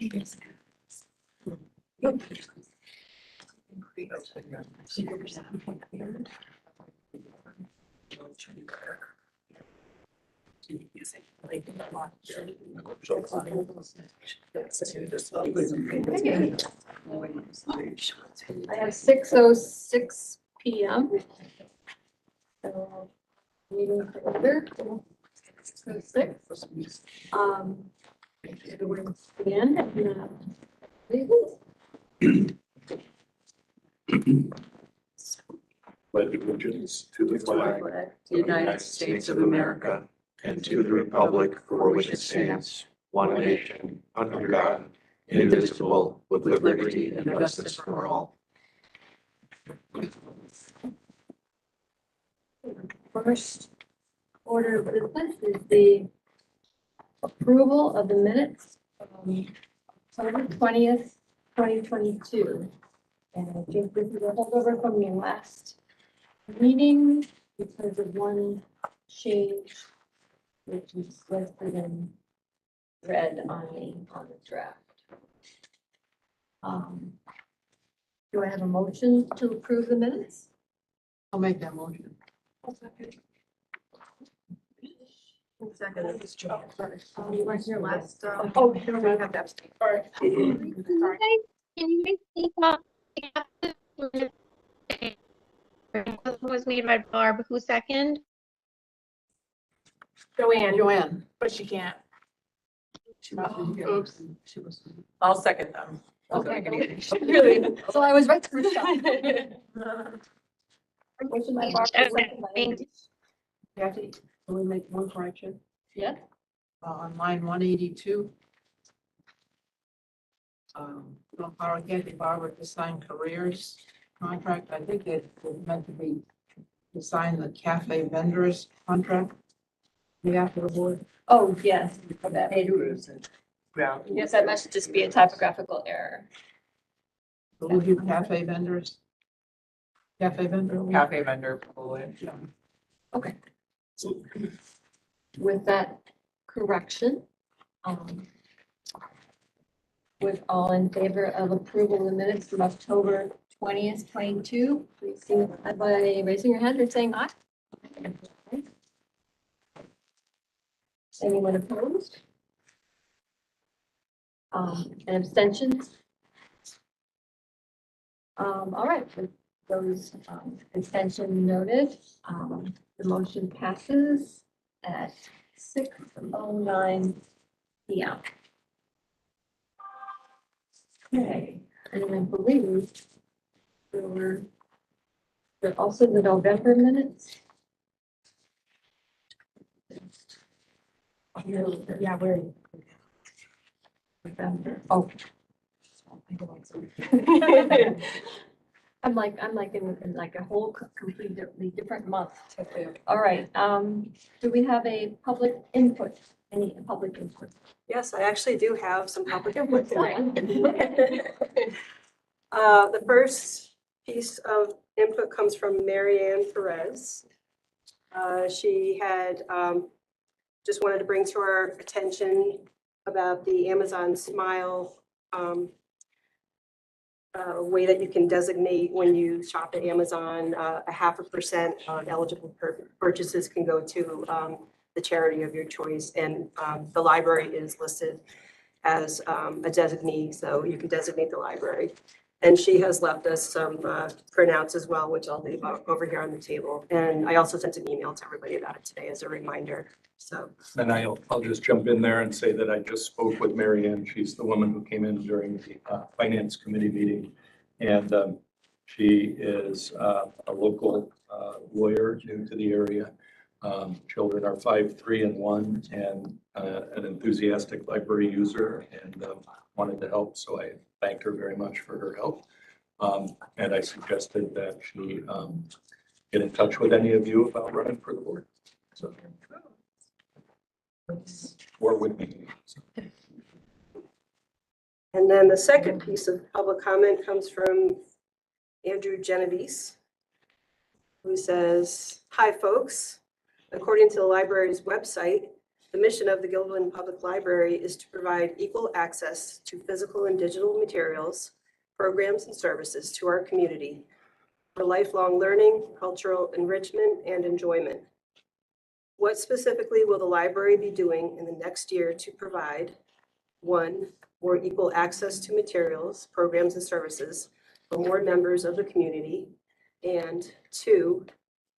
I have 6:06 p.m. So meeting to order. 6:06. Again, Pledge allegiance to the flag of the United States of America and to the republic for which it stands, one nation, under God, indivisible, with liberty and justice for all. first order of business is the approval of the minutes from October 20th, 2022. And I think this is a holdover from your last meeting because of one change, which is listed in red on the draft. Do I have a motion to approve the minutes? I'll make that motion. Second. You weren't here last. Oh, sure, we have to abstain. Sorry. Can you guys speak up? Was made by Barb, who second? Joanne. But she can't. Oops. I'll second them. Okay. So I was right the first time. Motion by Barb, Okay, second by thanks. Kathy, can we make one correction? Yeah. On line 182. From Power Kathy Barber to sign careers contract. I think it was meant to be to sign the cafe vendors contract. The after the board. Oh, yes. Yeah. Yes, that must just be a typographical error. So we'll do cafe vendors. Cafe vendor. Cafe vendor, probably. Okay. With that correction, with all in favor of approval of the minutes from October 20th, 22, please signify by raising your hand or saying aye. Anyone opposed? And abstentions? All right, with those abstention noted, the motion passes at 6:09 p.m. Okay, and I believe there also the November minutes. Yeah, where? November, oh. I'm like in like a whole completely different month. All right, do we have a public input? Any public input? Yes, I actually do have some public input tonight. The first piece of input comes from Marianne Perez. She had just wanted to bring to our attention about the Amazon Smile way that you can designate when you shop at Amazon, 0.5% on eligible purchases can go to the charity of your choice. And the library is listed as a designee, so you can designate the library. And she has left us some printouts as well, which I'll leave over here on the table. And I also sent an email to everybody about it today as a reminder. So. And I'll just jump in there and say that I just spoke with Mary Ann. She's the woman who came in during the finance committee meeting. And she is a local lawyer new to the area. Children are 5, 3, and 1, and an enthusiastic library user, and wanted to help. So I thanked her very much for her help. And I suggested that she get in touch with any of you about running for the board. So, or with me. And then the second piece of public comment comes from Andrew Genovese, who says, "Hi, folks. According to the library's website, The mission of the Gilliland Public Library is to provide equal access to physical and digital materials, programs, and services to our community for lifelong learning, cultural enrichment, and enjoyment. What specifically will the library be doing in the next year to provide, one, more equal access to materials, programs, and services for more members of the community, and two,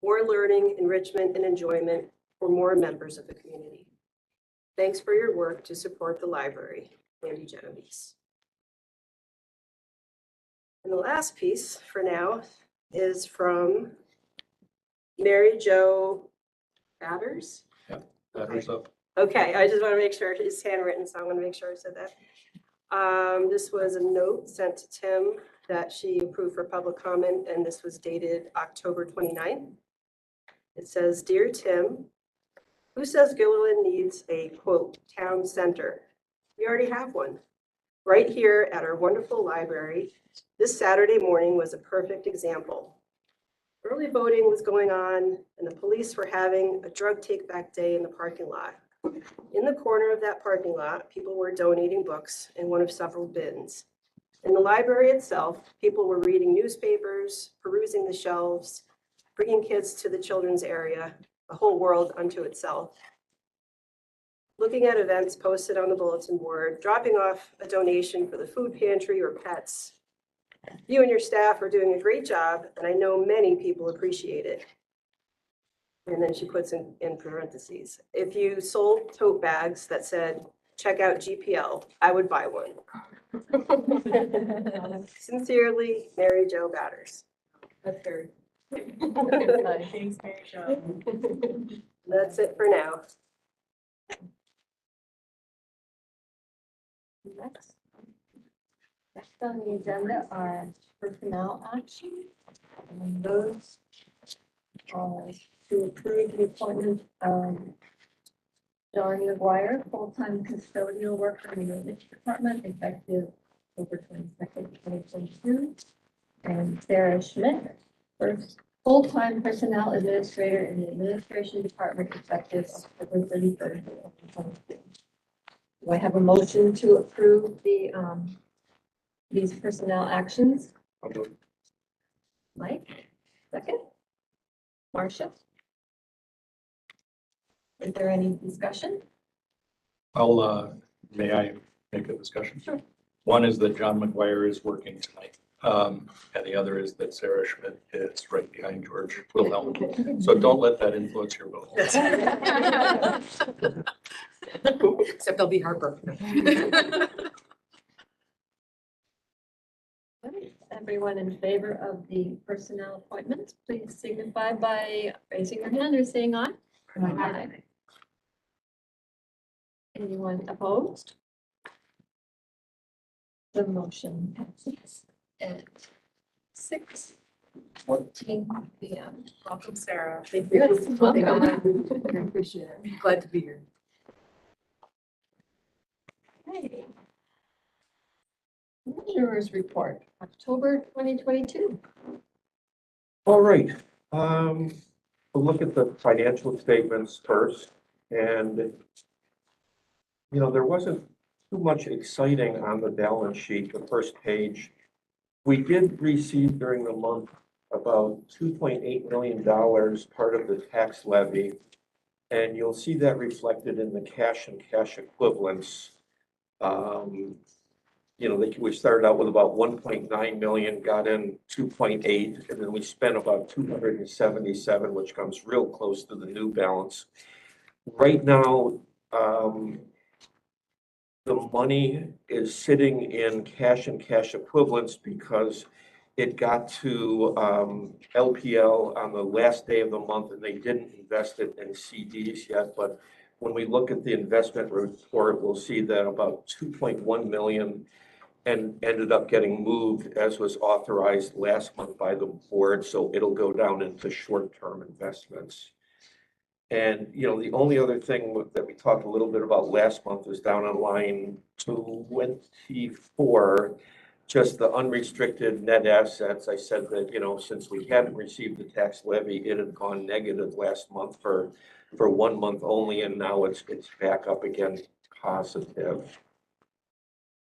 more learning, enrichment, and enjoyment for more members of the community? Thanks for your work to support the library, Andy Genovese. And the last piece for now is from Mary Jo Batters. Batter's up. Okay, I just want to make sure it's handwritten, so I want to make sure I said that. This was a note sent to Tim that she approved for public comment, and this was dated October 29th. It says, "Dear Tim, who says Gilliland needs a, quote, town center? We already have one. Right here at our wonderful library, this Saturday morning was a perfect example. Early voting was going on, and the police were having a drug take-back day in the parking lot. In the corner of that parking lot, people were donating books in one of several bins. In the library itself, people were reading newspapers, perusing the shelves, bringing kids to the children's area, a whole world unto itself. Looking at events posted on the bulletin board, dropping off a donation for the food pantry or pets. You and your staff are doing a great job, and I know many people appreciate it." And then she puts in parentheses, "If you sold tote bags that said, 'Check out GPL,' I would buy one." Sincerely, Mary Jo Batters. That's her. Thanks, Mary Jo. That's it for now. Next on the agenda are personnel actions. And those are to approve the appointment of John McGuire, full-time custodial worker in the English department, effective October 22nd, 2022. And Sarah Schmidt, first full-time personnel administrator in the administration department, effective October 31st, 2022. Do I have a motion to approve these personnel actions? I'll do it. Mike, second. Marcia? Is there any discussion? May I make a discussion? Sure. One is that John McGuire is working tonight. And the other is that Sarah Schmidt is right behind George Wilhelm. So don't let that influence your vote. Except they'll be Harper. Everyone in favor of the personnel appointments, please signify by raising your hand or saying aye. Aye. Anyone opposed? The motion passes at 6:14 p.m. Welcome, Sarah. Thank you. Welcome. I appreciate it. Glad to be here. Okay. Treasurer's report, October 2022. All right, we'll look at the financial statements first, and there wasn't too much exciting on the balance sheet, the first page. We did receive during the month about $2.8 million, part of the tax levy, and you'll see that reflected in the cash and cash equivalents. We started out with about 1.9 million, got in 2.8, and then we spent about 277, which comes real close to the new balance. Right now, the money is sitting in cash and cash equivalents because it got to LPL on the last day of the month, and they didn't invest it in CDs yet. But when we look at the investment report, we'll see that about 2.1 million and ended up getting moved as was authorized last month by the board. So it'll go down into short-term investments. And, the only other thing that we talked a little bit about last month was down on line 24, just the unrestricted net assets. I said that, since we hadn't received the tax levy, it had gone negative last month for for 1 month only, and now it's back up again positive.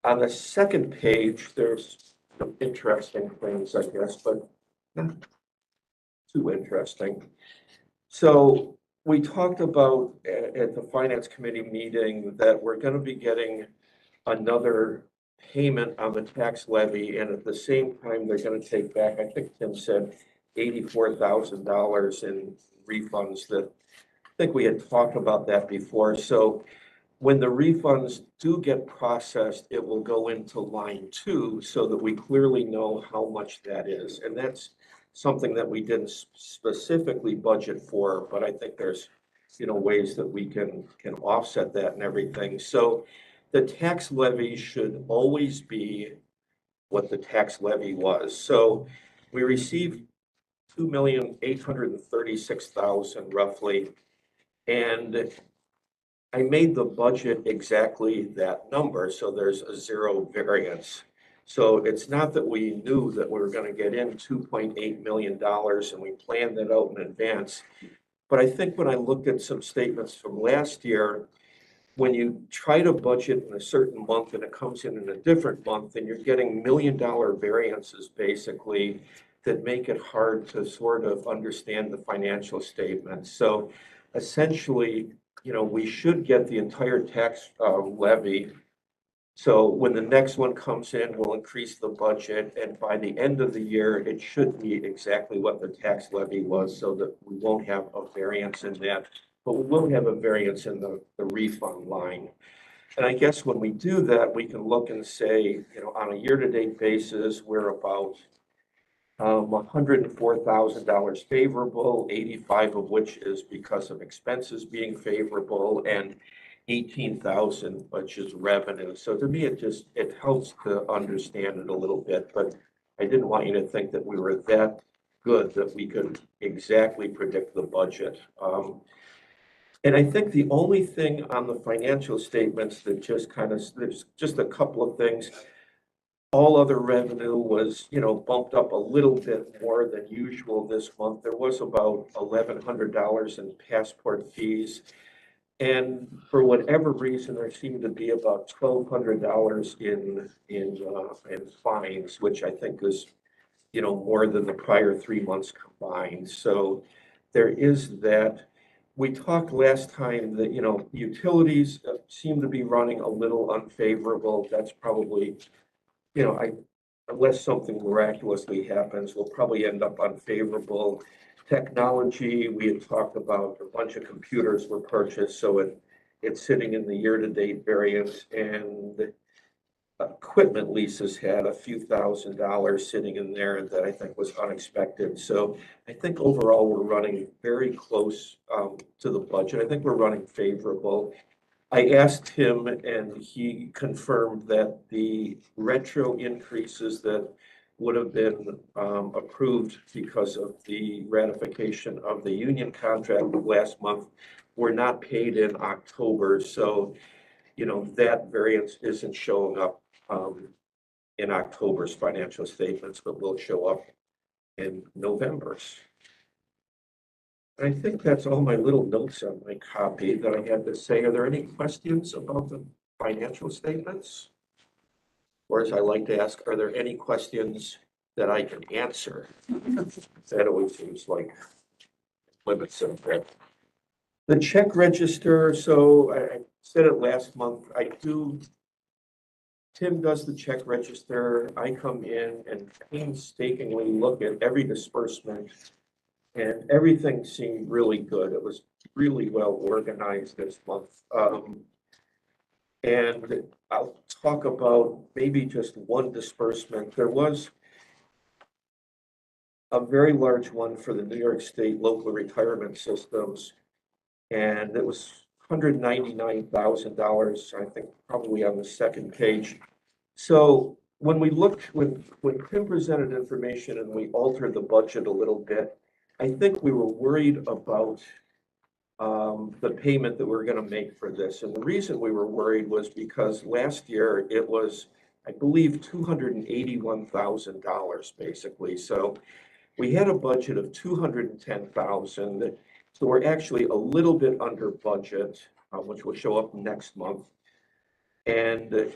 On the second page, there's some interesting things, I guess, but not too interesting. So we talked about at the finance committee meeting that we're going to be getting another payment on the tax levy, and at the same time, they're going to take back, I think Tim said, $84,000 in refunds. That I think we had talked about that before. So when the refunds do get processed, it will go into line 2 so that we clearly know how much that is. And that's something that we didn't specifically budget for, but I think there's, ways that we can offset that and everything. So the tax levy should always be what the tax levy was. So we received 2,836,000 roughly, and I made the budget exactly that number, so there's a 0 variance. So it's not that we knew that we were going to get in $2.8 million and we planned that out in advance. But I think when I looked at some statements from last year, when you try to budget in a certain month and it comes in a different month, then you're getting $1 million variances basically that make it hard to sort of understand the financial statements. So essentially, we should get the entire tax levy. So when the next one comes in, we'll increase the budget, and by the end of the year, it should be exactly what the tax levy was, so that we won't have a variance in that, but we will have a variance in the refund line. And I guess when we do that, we can look and say, on a year-to-date basis, we're about $104,000 favorable, 85 of which is because of expenses being favorable, and 18,000, which is revenue. So to me, it helps to understand it a little bit, but I didn't want you to think that we were that good that we could exactly predict the budget. And I think the only thing on the financial statements that there's just a couple of things. All other revenue was, bumped up a little bit more than usual this month. There was about $1,100 in passport fees. And for whatever reason, there seemed to be about $1,200 in fines, which I think is, more than the prior 3 months combined. So there is that. We talked last time that, utilities seem to be running a little unfavorable. That's probably, unless something miraculously happens, we'll probably end up unfavorable. Technology, we had talked about a bunch of computers were purchased, so it's sitting in the year-to-date variance, and equipment leases had a few $1,000s sitting in there that I think was unexpected. So I think overall we're running very close to the budget. I think we're running favorable. I asked him and he confirmed that the retro increases that would have been approved because of the ratification of the union contract last month were not paid in October. So, that variance isn't showing up in October's financial statements, but will show up in November's. I think that's all my little notes on my copy that I had to say. Are there any questions about the financial statements? Or as I like to ask, are there any questions that I can answer? That always seems like limits of that. The check register, so I said it last month, Tim does the check register. I come in and painstakingly look at every disbursement, and everything seemed really good. It was really well organized this month. And I'll talk about maybe just one disbursement. There was a very large one for the New York State local retirement systems, and it was $199,000, I think probably on the second page. So when we looked, when Tim presented information and we altered the budget a little bit, I think we were worried about the payment that we're going to make for this. And the reason we were worried was because last year it was, I believe, $281,000 basically. So we had a budget of $210,000, So we're actually a little bit under budget, which will show up next month. And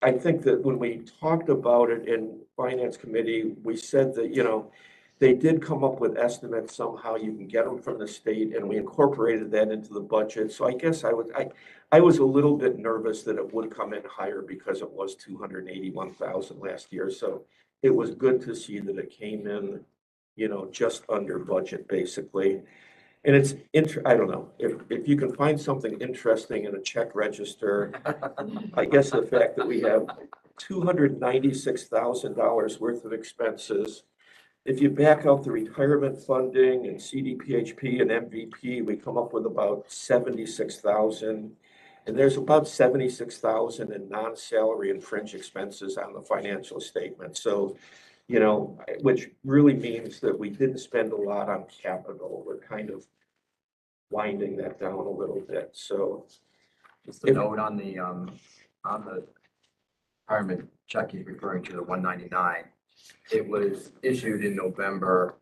I think that when we talked about it in Finance Committee, we said that, you know, they did come up with estimates somehow. You can get them from the state, and we incorporated that into the budget. So I guess I was a little bit nervous that it would come in higher because it was 281,000 last year. So it was good to see that it came in, you know, just under budget, basically. And it's I don't know, if you can find something interesting in a check register, I guess the fact that we have $296,000 worth of expenses. If you back out the retirement funding and CDPHP and MVP, we come up with about 76,000. And there's about 76,000 in non-salary and fringe expenses on the financial statement. So, you know, which really means that we didn't spend a lot on capital. We're kind of winding that down a little bit. So Just a note on the retirement check he's referring to, the 199. It was issued in November.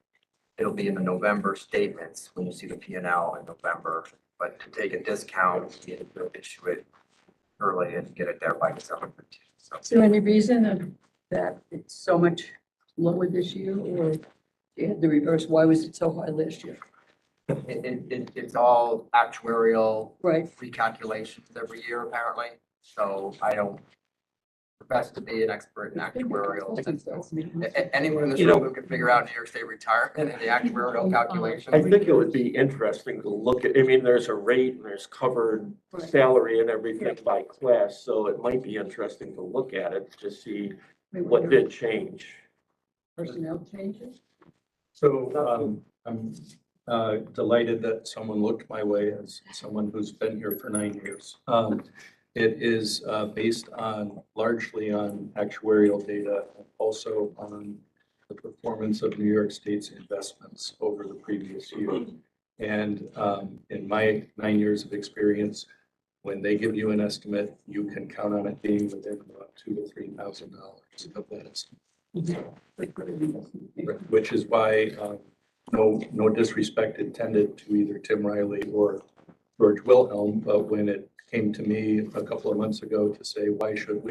It'll be in the November statements when you see the P and L in November. But to take a discount, you need to issue it early and get it there by December 15th. So Is there any reason that it's so much lower this year, or you had the reverse? Why was it so high last year? it's all actuarial Right. recalculations every year, apparently. So I don't profess to be an expert in actuarial. Anyone in this You know- room who can figure out New York State retirement and the actuarial calculation. I think it would be interesting to look at, I mean, there's a rate and there's covered Right. salary and everything by class. So it might be interesting to look at it to see Maybe what your did change. Personnel changes? So I'm delighted that someone looked my way as someone who's been here for 9 years. It is based on largely on actuarial data, and also on the performance of New York State's investments over the previous year. And in my 9 years of experience, when they give you an estimate, you can count on it being within about $2,000 to $3,000 of that estimate. Which is why, no disrespect intended to either Tim Riley or George Wilhelm, but when it came to me a couple of months ago to say, shouldn't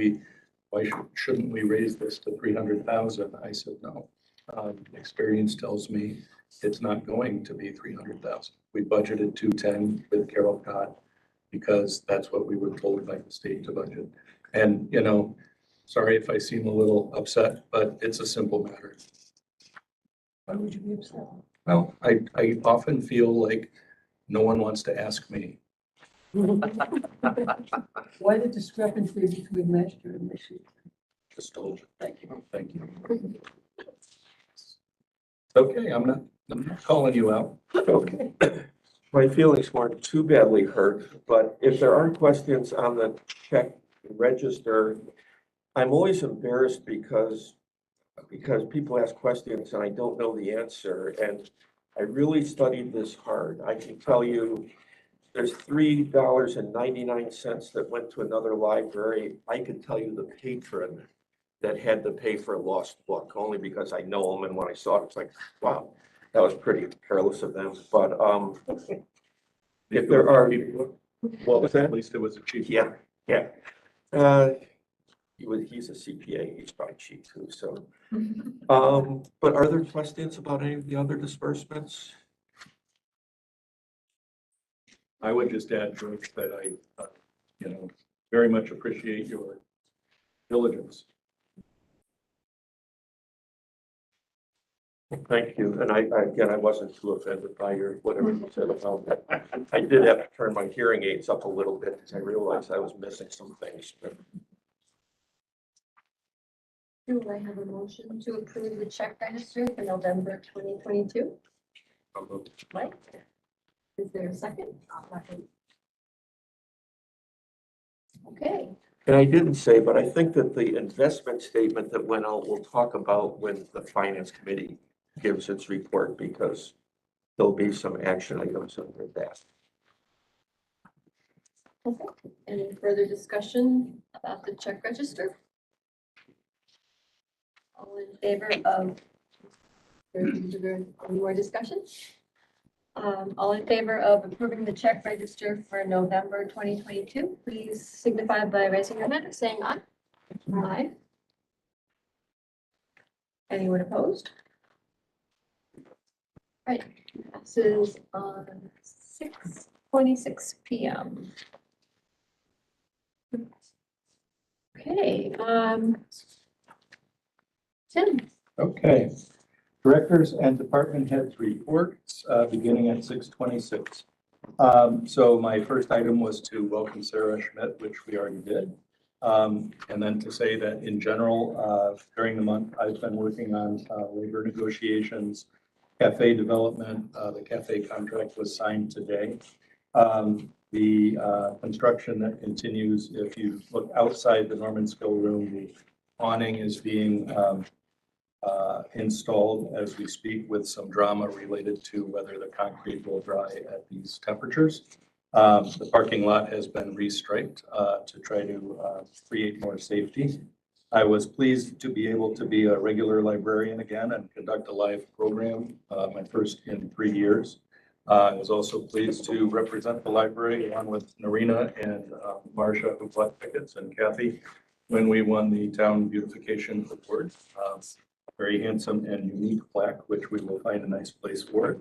we raise this to 300,000? I said, no. Experience tells me it's not going to be 300,000. We budgeted 210 with Carol Cott because that's what we were told by the state to budget. And, you know, sorry if I seem a little upset, but it's a simple matter. Why would you be upset? Well, I often feel like no one wants to ask me. Why the discrepancy between last year and this year? Just told you. Thank you. Thank you. Okay, I'm not calling you out. Okay. My feelings weren't too badly hurt, but if there are questions on the check register, I'm always embarrassed because people ask questions and I don't know the answer. And I really studied this hard. I can tell you there's $3.99 that went to another library. I could tell you the patron that had to pay for a lost book, only because I know them, and when I saw it, it's like, wow, that was pretty careless of them. But if there are, what was that? At least it was a cheap. Yeah, yeah. He's a CPA, he's probably cheap too, so. But are there questions about any of the other disbursements? I would just add, George, that I, very much appreciate your diligence. Thank you, and I wasn't too offended by your, whatever you said about that. I did have to turn my hearing aids up a little bit because I realized I was missing some things. Do I have a motion to approve the check register for November 2022? Mike? Is there a second? Okay, And I didn't say, but I think that the investment statement that went out, we'll talk about when the finance committee gives its report, because there'll be some action items under that. okay. Any further discussion about the check register? All in favor of, any more discussion? All in favor of approving the check register for November 2022, please signify by raising your hand and saying aye. Aye. Anyone opposed? Right, passes on 6:26 PM. Okay, Tim, Okay. Directors and department heads reports, beginning at 6:26. So my first item was to welcome Sarah Schmidt, which we already did. And then to say that in general, during the month, I've been working on labor negotiations, cafe development. The cafe contract was signed today. The construction that continues, if you look outside the Norman Skill Room, the awning is being installed as we speak, with some drama related to whether the concrete will dry at these temperatures. The parking lot has been restriped to try to create more safety. I was pleased to be able to be a regular librarian again and conduct a live program, my first in 3 years. I was also pleased to represent the library along with Narina and Marcia, who bought tickets, and Kathy, when we won the Town Beautification Award. Very handsome and unique plaque, which we will find a nice place for it.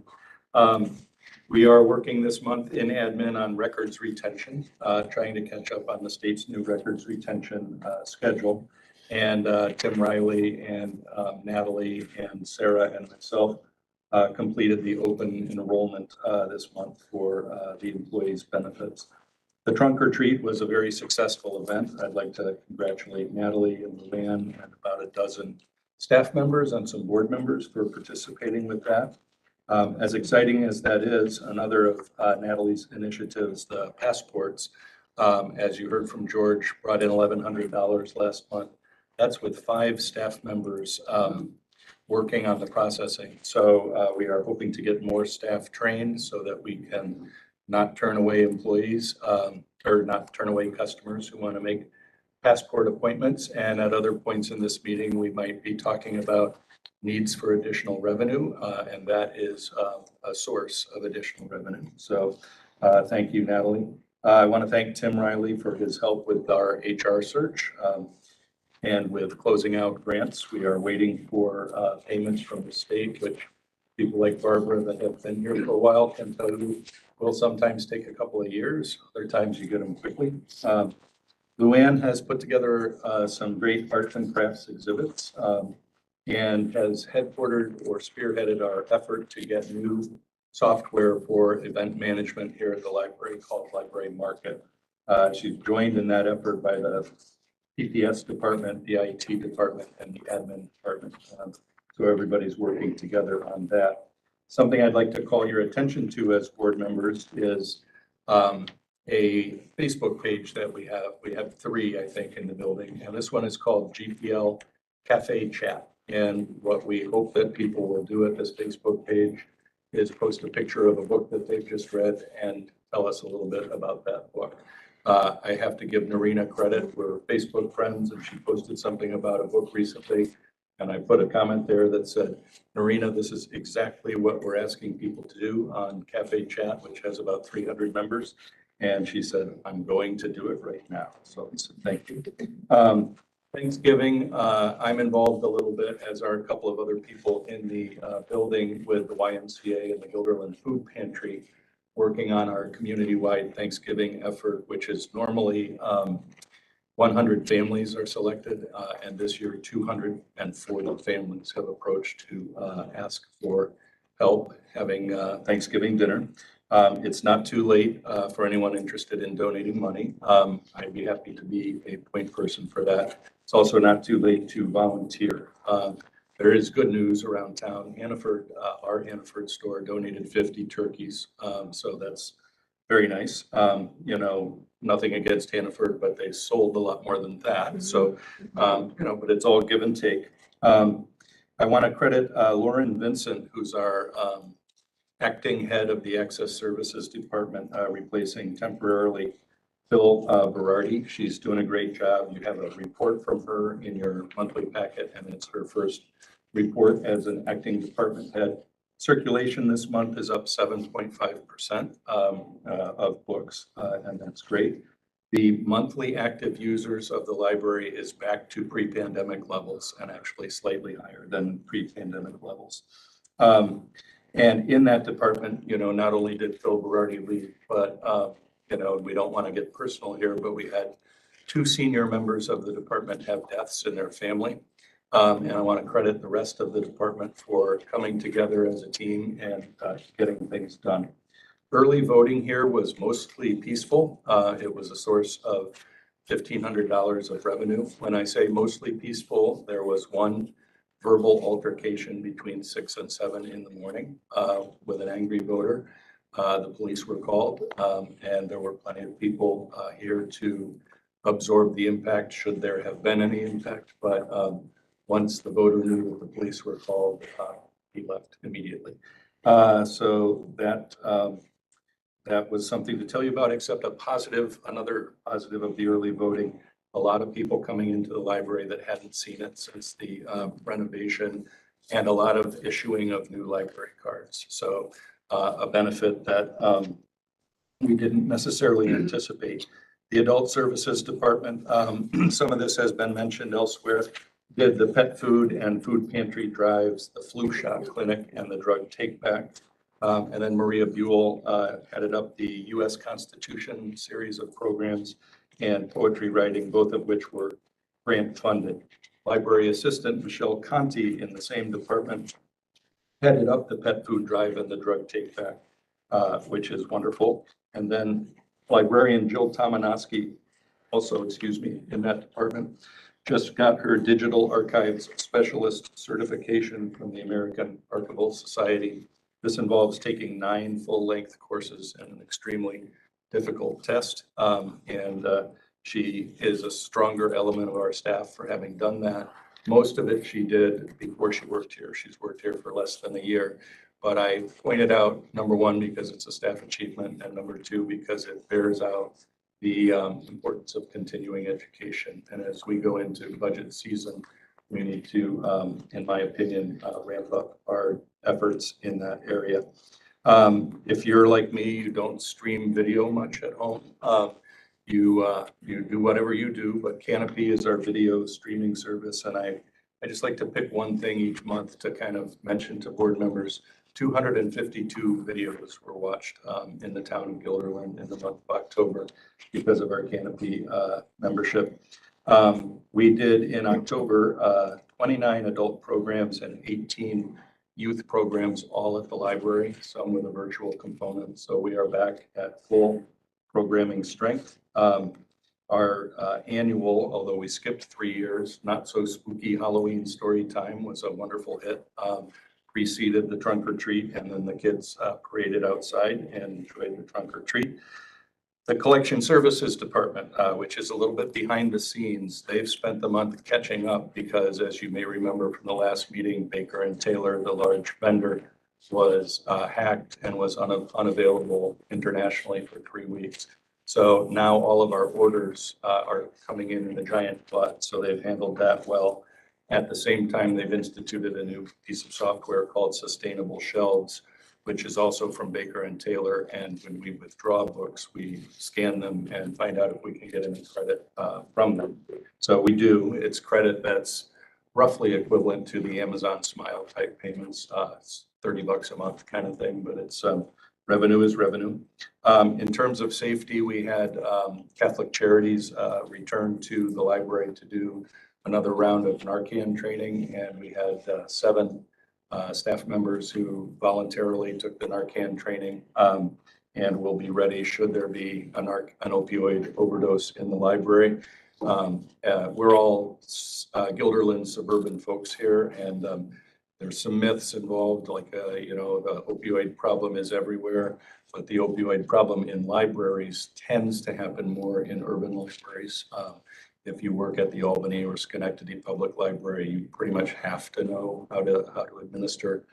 We are working this month in admin on records retention, trying to catch up on the state's new records retention schedule. And Tim Riley and Natalie and Sarah and myself completed the open enrollment this month for the employees' benefits. The trunk or treat was a very successful event. I'd like to congratulate Natalie and Luann and about a dozen staff members and some board members for participating with that. As exciting as that is, another of Natalie's initiatives, the passports, as you heard from George, brought in $1,100 last month. That's with 5 staff members working on the processing. So we are hoping to get more staff trained so that we can not turn away employees or not turn away customers who want to make passport appointments. And at other points in this meeting, we might be talking about needs for additional revenue, and that is a source of additional revenue. So thank you, Natalie. I want to thank Tim Riley for his help with our HR search and with closing out grants. We are waiting for payments from the state, which people like Barbara that have been here for a while can tell you will sometimes take a couple of years. Other times you get them quickly. Luann has put together some great arts and crafts exhibits and has headquartered or spearheaded our effort to get new software for event management here at the library called Library Market. She's joined in that effort by the PPS department, the IT department, and the admin department. So everybody's working together on that. Something I'd like to call your attention to as board members is a Facebook page that we have. We have 3, I think, in the building, and this one is called GPL Cafe Chat. And what we hope that people will do at this Facebook page is post a picture of a book that they've just read and tell us a little bit about that book. I have to give Narina credit. We're Facebook friends, and she posted something about a book recently. And I put a comment there that said, Narina, this is exactly what we're asking people to do on Cafe Chat, which has about 300 members. And she said, I'm going to do it right now. So thank you. Thanksgiving, I'm involved a little bit, as are a couple of other people in the building with the YMCA and the Gilderland Food Pantry, working on our community-wide Thanksgiving effort, which is normally 100 families are selected, and this year 240 families have approached to ask for help having Thanksgiving dinner. It's not too late for anyone interested in donating money. I'd be happy to be a point person for that. It's also not too late to volunteer. There is good news around town. Hannaford, our Hannaford store donated 50 turkeys. So that's very nice. You know, nothing against Hannaford, but they sold a lot more than that. So, you know, but it's all give and take. I want to credit Lauren Vincent, who's our acting head of the Access Services Department, replacing temporarily Phil Berardi. She's doing a great job. You have a report from her in your monthly packet, and it's her first report as an acting department head. Circulation this month is up 7.5% of books, and that's great. The monthly active users of the library is back to pre-pandemic levels and actually slightly higher than pre-pandemic levels. And in that department, not only did Phil Berardi leave, but, we don't want to get personal here, but we had 2 senior members of the department have deaths in their family. And I want to credit the rest of the department for coming together as a team and getting things done. Early voting here was mostly peaceful. It was a source of $1,500 of revenue. When I say mostly peaceful, there was one verbal altercation between 6 and 7 in the morning with an angry voter. The police were called, and there were plenty of people here to absorb the impact, should there have been any impact. But once the voter knew that the police were called, he left immediately. So that was something to tell you about, except another positive of the early voting. A lot of people coming into the library that hadn't seen it since the renovation, and a lot of issuing of new library cards. So a benefit that we didn't necessarily anticipate. The Adult Services Department, some of this has been mentioned elsewhere, did the pet food and food pantry drives, the flu shot clinic, and the drug take back. And then Maria Buell headed up the U.S. Constitution series of programs and poetry writing, both of which were grant funded. Library assistant Michelle Conti in the same department headed up the pet food drive and the drug take back, which is wonderful. And then librarian Jill Tomanowski, also, in that department, just got her digital archives specialist certification from the American Archival Society. This involves taking 9 full-length courses and an extremely difficult test. And she is a stronger element of our staff for having done that. Most of it she did before she worked here. She's worked here for less than a year. But I pointed out, number one, because it's a staff achievement, and number two, because it bears out the importance of continuing education. And as we go into budget season, we need to, in my opinion, ramp up our efforts in that area. If you're like me, you don't stream video much at home. You do whatever you do, but Canopy is our video streaming service. And I just like to pick one thing each month to kind of mention to board members. 252 videos were watched in the town of Guilderland in the month of October because of our Canopy membership. We did in October 29 adult programs and 18 youth programs, all at the library, some with a virtual component. So we are back at full programming strength. Our annual, although we skipped 3 years, not so spooky Halloween story time was a wonderful hit. Preceded the trunk or treat, and then the kids paraded outside and enjoyed the trunk or treat. The Collection Services Department, which is a little bit behind the scenes, they've spent the month catching up because, as you may remember from the last meeting, Baker and Taylor, the large vendor, was hacked and was unavailable internationally for 3 weeks. So now all of our orders are coming in a giant flood, so they've handled that well. At the same time, they've instituted a new piece of software called Sustainable Shelves, which is also from Baker and Taylor. And when we withdraw books, we scan them and find out if we can get any credit from them. So we do. It's credit that's roughly equivalent to the Amazon Smile type payments. It's $30 a month kind of thing, but it's revenue is revenue. In terms of safety, we had Catholic Charities return to the library to do another round of Narcan training, and we had 7 staff members who voluntarily took the Narcan training and will be ready should there be an opioid overdose in the library. We're all Guilderland suburban folks here, and there's some myths involved, like, the opioid problem is everywhere, but the opioid problem in libraries tends to happen more in urban libraries. If you work at the Albany or Schenectady Public Library, you pretty much have to know how to administer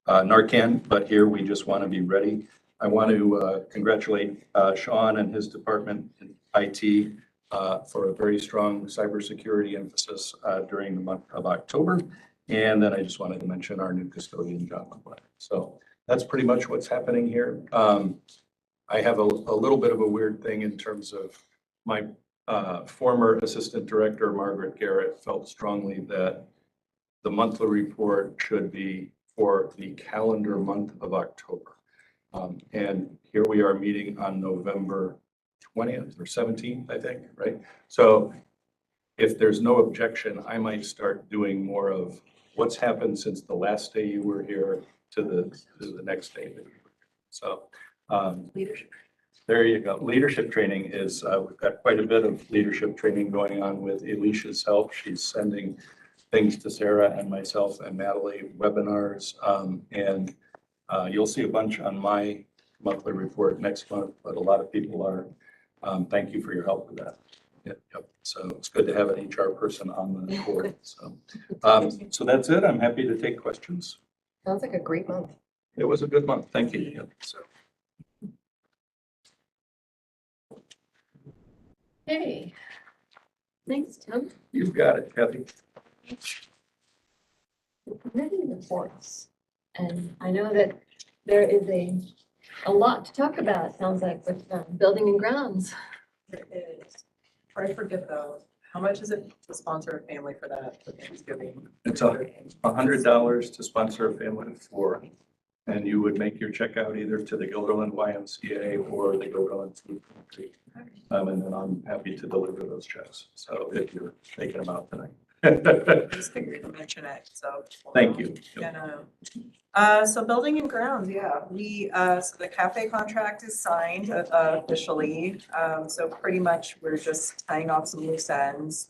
Narcan, but here we just want to be ready. I want to congratulate Sean and his department in IT for a very strong cybersecurity emphasis during the month of October. And then I just wanted to mention our new custodian, John McGuire. So that's pretty much what's happening here. I have a little bit of a weird thing in terms of my former assistant director, Margaret Garrett, felt strongly that the monthly report should be for the calendar month of October. And here we are meeting on November 20th or 17th, I think, right? So if there's no objection, I might start doing more of what's happened since the last day you were here to the next day that you were here. So Leadership. there you go. Leadership training is, we've got quite a bit of leadership training going on with Alicia's help. She's sending things to Sarah and myself and Natalie, webinars. And you'll see a bunch on my monthly report next month, but a lot of people are. Thank you for your help with that. Yep. So it's good to have an HR person on the board. So, so that's it. I'm happy to take questions. Sounds like a great month. It was a good month. Thank you. Yep. So. Okay. Thanks, Tim. You've got it, Kathy. Committee reports. And I know that there is a lot to talk about, it sounds like, with building and grounds. It is. Before I forget though, how much is it to sponsor a family for that for Thanksgiving? It's $100 to sponsor a family of 4. And you would make your check out either to the Guilderland YMCA or the Guilderland Food Pantry. And then I'm happy to deliver those checks. So if you're taking them out tonight. Just figured to mention it, so. Thank you. So building and grounds, yeah, so the cafe contract is signed officially. So pretty much we're just tying off some loose ends.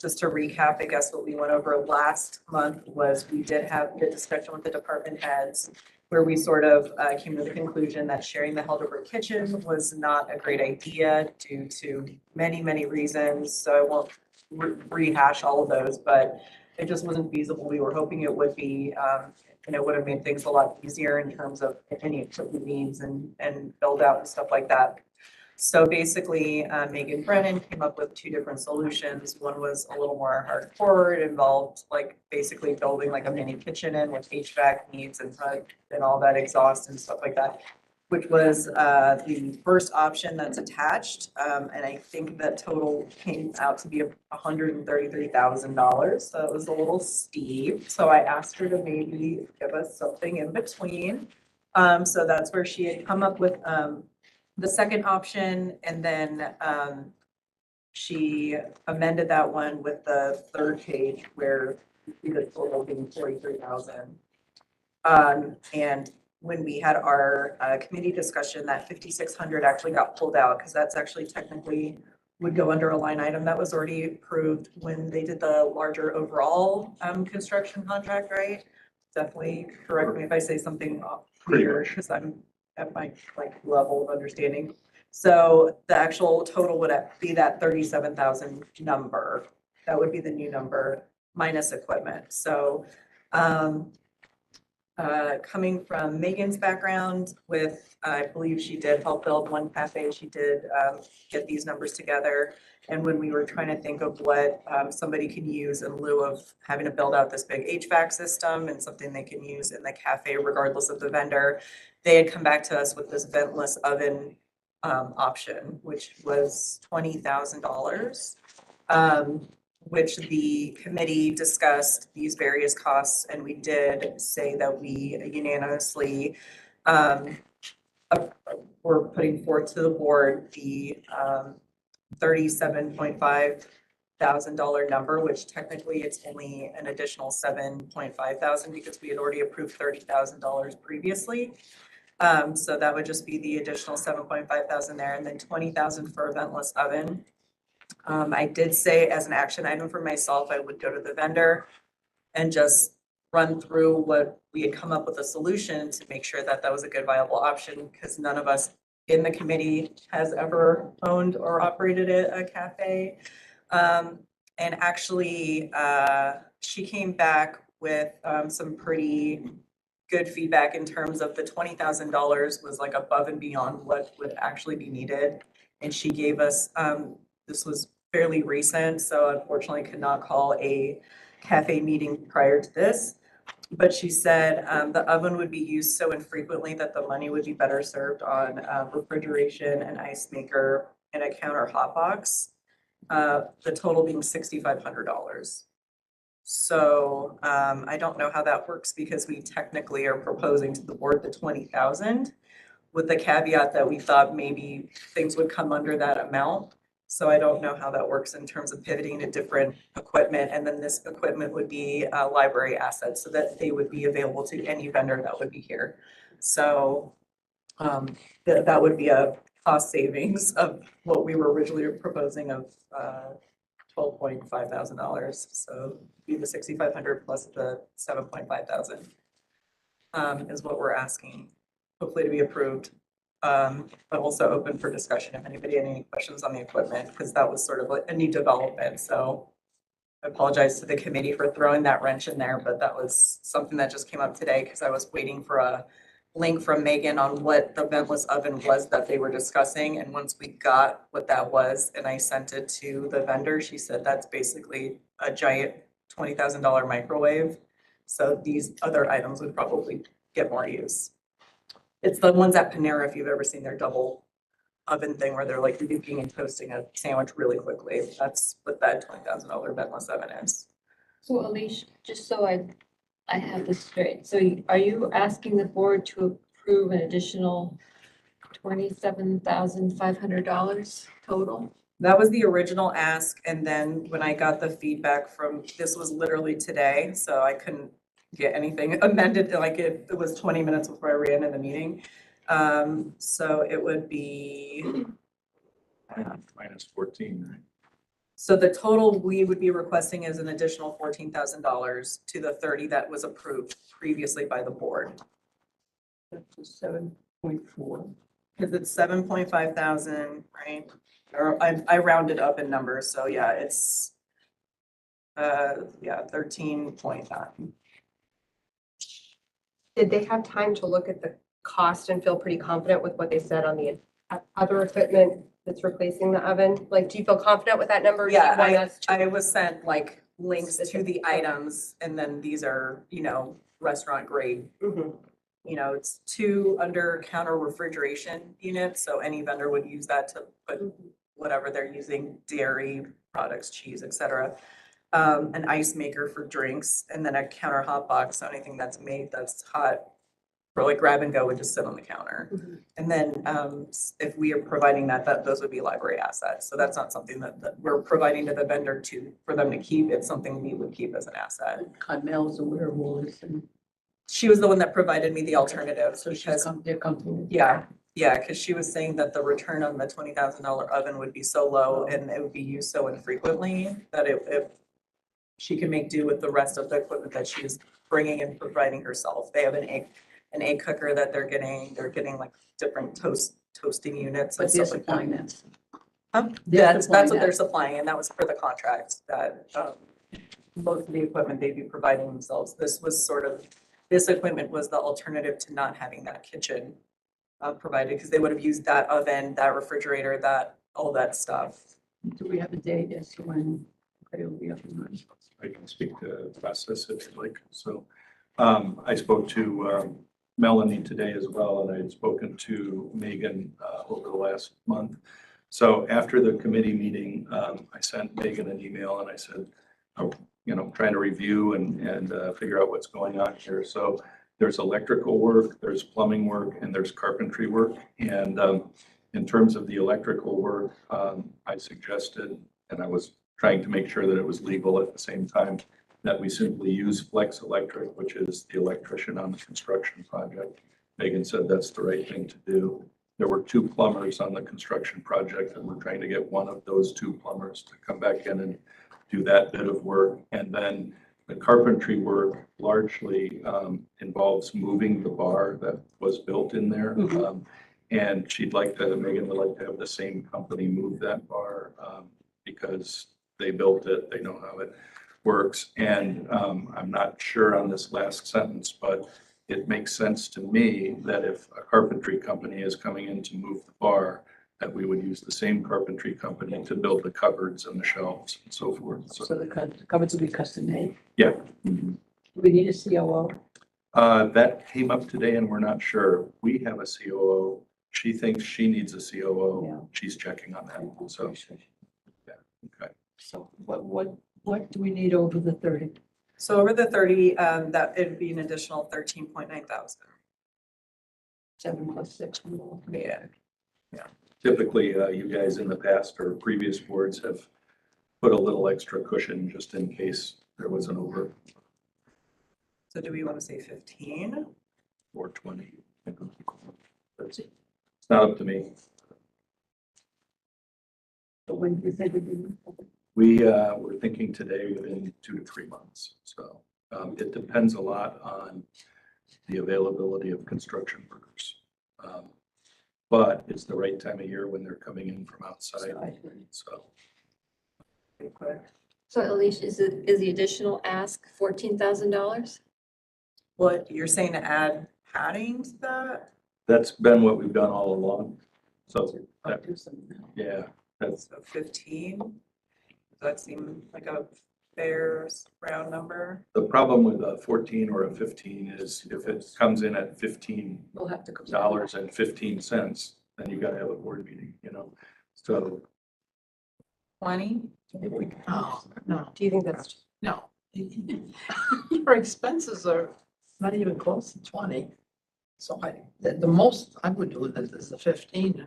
Just to recap, I guess what we went over last month was we did have a discussion with the department heads where we sort of came to the conclusion that sharing the Helderberg kitchen was not a great idea due to many, many reasons. So I won't rehash all of those, but it just wasn't feasible. We were hoping it would be, and it would have made things a lot easier in terms of any equipment needs and build out and stuff like that. So basically, Megan Brennan came up with 2 different solutions. One was a little more hardcore. It involved like basically building like a mini kitchen in with HVAC needs and all that exhaust and stuff like that, which was the first option that's attached. And I think that total came out to be $133,000. So it was a little steep. So I asked her to maybe give us something in between. So that's where she had come up with the second option. And then she amended that one with the third page where the total being 43,000. And when we had our committee discussion, that 5,600 actually got pulled out because that's actually technically would go under a line item that was already approved when they did the larger overall construction contract, right? Definitely correct me if I say something off here because I'm at my like level of understanding. So the actual total would be that 37,000 number. That would be the new number minus equipment. So coming from Megan's background with, I believe she did help build one cafe. She did get these numbers together. And when we were trying to think of what somebody can use in lieu of having to build out this big HVAC system and something they can use in the cafe regardless of the vendor, they had come back to us with this ventless oven option, which was $20,000. Which the committee discussed these various costs, and we did say that we unanimously were putting forth to the board the $37.5 thousand number, which technically it's only an additional 7.5 thousand because we had already approved $30,000 previously. So that would just be the additional 7.5 thousand there, and then 20,000 for a ventless oven. I did say as an action item for myself, I would go to the vendor and just run through what we had come up with a solution to make sure that that was a good viable option, because none of us in the committee has ever owned or operated a cafe. And actually, she came back with some pretty good feedback in terms of the $20,000 was like above and beyond what would actually be needed. And she gave us, this was fairly recent, so unfortunately could not call a cafe meeting prior to this. But she said the oven would be used so infrequently that the money would be better served on refrigeration, an ice maker, and a counter hot box. The total being $6,500. So I don't know how that works because we technically are proposing to the board the 20,000 with the caveat that we thought maybe things would come under that amount. So I don't know how that works in terms of pivoting to different equipment. And then this equipment would be library assets so that they would be available to any vendor that would be here. So that would be a cost savings of what we were originally proposing of $12.5 thousand. So be the 6,500 plus the 7.5 thousand is what we're asking, hopefully to be approved. But also open for discussion if anybody had any questions on the equipment, because that was sort of like a new development. So I apologize to the committee for throwing that wrench in there, but that was something that just came up today because I was waiting for a link from Megan on what the ventless oven was that they were discussing. And once we got what that was and I sent it to the vendor, she said that's basically a giant $20,000 microwave. So these other items would probably get more use. It's the ones at Panera, if you've ever seen their double oven thing where they're like baking and toasting a sandwich really quickly. That's what that $20,000 ventless oven is. So Alicia, just so I have this straight, so are you asking the board to approve an additional $27,500 total? That was the original ask. And then when I got the feedback from, this was literally today, so I couldn't get anything amended, like it was 20 minutes before I ran in the meeting. So it would be, Minus 14, right? so the total we would be requesting is an additional $14,000 to the 30 that was approved previously by the board. That's 7.4. Because it's 7.5 thousand, right? Or I rounded up in numbers, so yeah, it's 13.9. Did they have time to look at the cost and feel pretty confident with what they said on the other equipment that's replacing the oven? Like, do you feel confident with that number? Or do you Yeah, want us to- I was sent like links to the items and then these are, restaurant grade. Mhm. It's 2 under counter refrigeration units, so any vendor would use that to put whatever they're using, dairy products, cheese, etc. An ice maker for drinks, and then a counter hot box, so anything that's made that's hot for like grab and go would just sit on the counter. Mhm. And then if we are providing that those would be library assets. So that's not something that we're providing to the vendor for them to keep. It's something we would keep as an asset. Connell's aware of all this, and She was the one that provided me the alternatives so because they're comfortable. yeah, because she was saying that the return on the $20,000 oven would be so low and it would be used so infrequently that if she can make do with the rest of the equipment that she's bringing and providing herself. They have an egg cooker that they're getting like different toasting units and But they're stuff like supplying that. that. That's supplying what they're that. supplying, and that was per the contract that most of the equipment they'd be providing themselves. This equipment was the alternative to not having that kitchen provided, because they would have used that oven, that refrigerator, all that stuff. Do we have a date as to when it will be up and running? I can speak to the process if you'd like. So I spoke to Melanie today as well, and I had spoken to Megan over the last month. So after the committee meeting, I sent Megan an email and I said, trying to review and figure out what's going on here. So there's electrical work, there's plumbing work, and there's carpentry work. And in terms of the electrical work, I suggested, and I was trying to make sure that it was legal at the same time, that we simply use Flex Electric, which is the electrician on the construction project. Megan said that's the right thing to do. There were 2 plumbers on the construction project, and we're trying to get one of those 2 plumbers to come back in and do that bit of work. And then the carpentry work largely involves moving the bar that was built in there. And Megan would like to have the same company move that bar because they built it, they know how it works. And I'm not sure on this last sentence, but it makes sense to me that if a carpentry company is coming in to move the bar, that we would use the same carpentry company to build the cupboards and the shelves and so forth. So So, the cupboards will be custom made. yeah. Do we need a COO? That came up today and we're not sure. We have a COO. She thinks she needs a Yeah. COO. She's checking on that. So, okay. So what do we need over the 30? So over the 30, that it'd be an additional 13.9 thousand. 7 plus 6 more. Yeah. Typically, you guys in the past or previous boards have put a little extra cushion just in case there was an over So do we want to say 15? or 20. It's not up to me. But when do you think we do? We were thinking today within 2 to 3 months. So it depends a lot on the availability of construction workers. But it's the right time of year when they're coming in from outside. So So Alicia, is the additional ask $14,000? What, you're saying to add padding to that? that's been what we've done all along. So, I'll do something now. yeah, that's, So 15? Does that seem like a fair round number? the problem with a 14 or a 15 is if it comes in at $15 We'll have to come. and 15 cents, then you gotta have a board meeting, you know? So 20? No, no, Do you think that's, no. Your expenses are not even close to 20. So the most I would do is the 15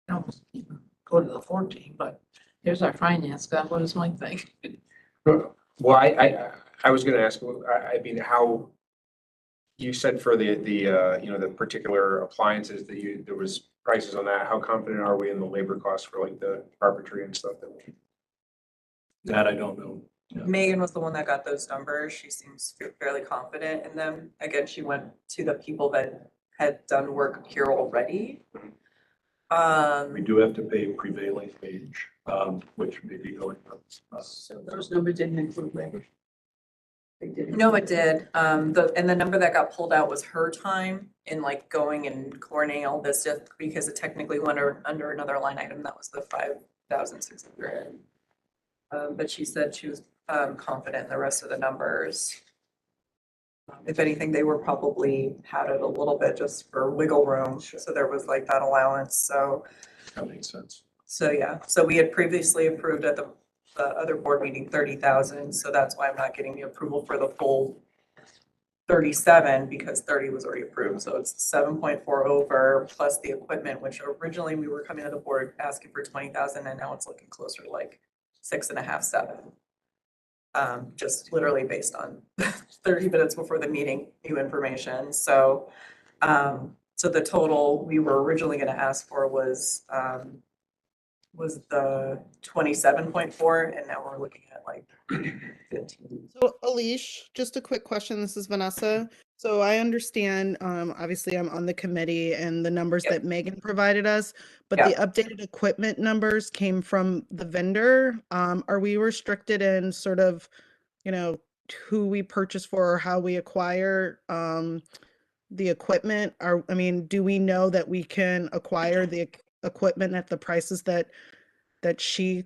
and almost even go to the 14, but here's our finance guy. What does Mike think? Well, I was gonna ask, I mean, how, you said for the, you know, the particular appliances that there was prices on that, how confident are we in the labor costs for like the carpentry and stuff that I don't know. Yeah. Megan was the one that got those numbers. She seems fairly confident in them. Again, she went to the people that had done work here already. We do have to pay prevailing wage, which may be going up. So those numbers didn't include labor. They didn't. No, it did. And the number that got pulled out was her time in like going and coordinating all this stuff because it technically went under another line item. That was the 5,600. But she said she was confident in the rest of the numbers. If anything, they were probably padded a little bit just for wiggle room. So there was like that allowance. So, That makes sense. so yeah, so we had previously approved at the other board meeting 30,000. So that's why I'm not getting the approval for the full 37 because 30 was already approved. So it's 7.4 over plus the equipment, which originally we were coming to the board asking for 20,000 and now it's looking closer to like 6.5, 7. Just literally based on 30 minutes before the meeting, new information. So, so the total we were originally going to ask for was the 27.4 and now we're looking at like 15. So Alish, just a quick question. This is Vanessa. So I understand, obviously I'm on the committee and the numbers Yep. that Megan provided us, but Yeah. the updated equipment numbers came from the vendor. Are we restricted in sort of, you know, who we purchase for or how we acquire, the equipment? I mean, do we know that we can acquire the equipment at the prices that she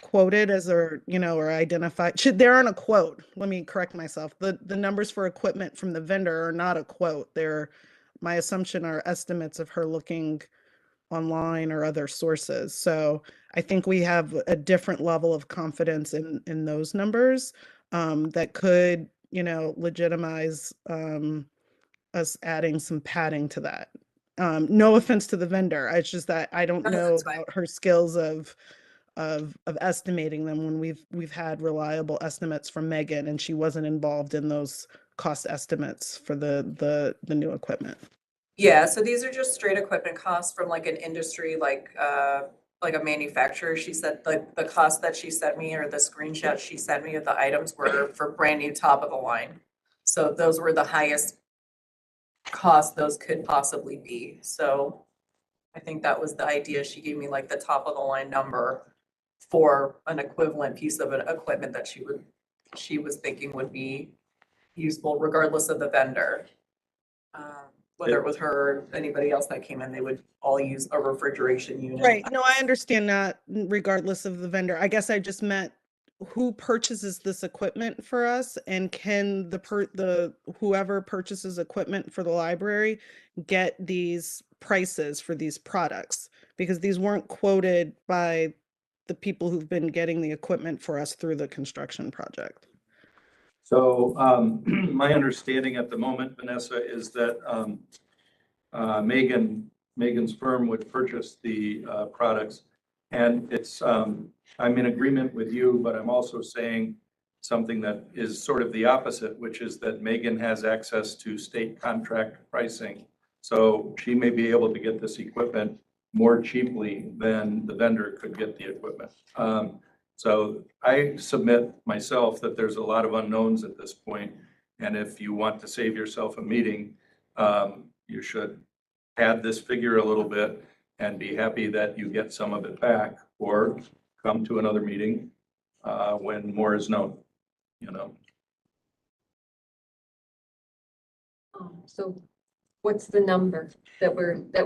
quoted as or, you know, or identified? There aren't a quote. Let me correct myself. The numbers for equipment from the vendor are not a quote. They're, my assumption, are estimates of her looking online or other sources. So I think we have a different level of confidence in those numbers that could, you know, legitimize us adding some padding to that. No offense to the vendor. It's just that I don't No, know that's fine. about her skills of estimating them when we've had reliable estimates from Megan and she wasn't involved in those cost estimates for the new equipment. Yeah, so these are just straight equipment costs from like an industry, like a manufacturer. She said like the cost that she sent me or the screenshot she sent me of the items were for brand new top of the line. So those were the highest cost those could possibly be. So I think that was the idea. She gave me like the top of the line number for an equivalent piece of equipment that she was thinking would be useful regardless of the vendor. whether it was her or anybody else that came in, they would all use a refrigeration unit. Right, no, I understand that regardless of the vendor. I guess I just meant who purchases this equipment for us, and can the whoever purchases equipment for the library get these prices for these products? Because these weren't quoted by the people who've been getting the equipment for us through the construction project. So my understanding at the moment, Vanessa, is that Megan's firm would purchase the products. And it's, I'm in agreement with you, but I'm also saying something that is sort of the opposite, which is that Megan has access to state contract pricing. So she may be able to get this equipment more cheaply than the vendor could get the equipment. So I submit myself that there's a lot of unknowns at this point. And if you want to save yourself a meeting, you should pad this figure a little bit and be happy that you get some of it back, or come to another meeting when more is known, you know. So what's the number that we're, I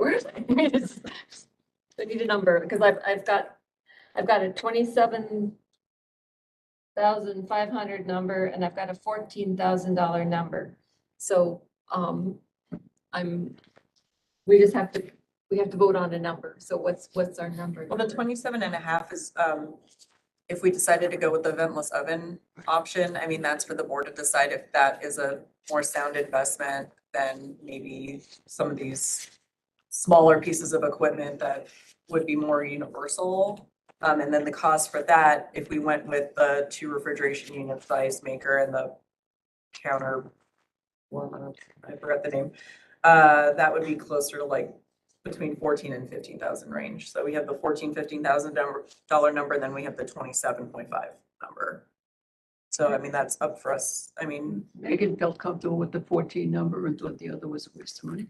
need a number, because I've got a 27,500 number, and I've got a $14,000 number. So, we just have to, we have to vote on a number. So what's our number? Well, the 27.5 is, if we decided to go with the ventless oven option, I mean, that's for the board to decide if that is a more sound investment than maybe some of these smaller pieces of equipment that would be more universal. And then the cost for that, if we went with the 2 refrigeration units, the ice maker and the counter, I forgot the name, that would be closer to like between 14 and 15,000 range. So we have the $14,000-$15,000 number, then we have the 27.5 number. So I mean, that's up for us. I mean, Megan felt comfortable with the 14 number and thought the other was a waste of money.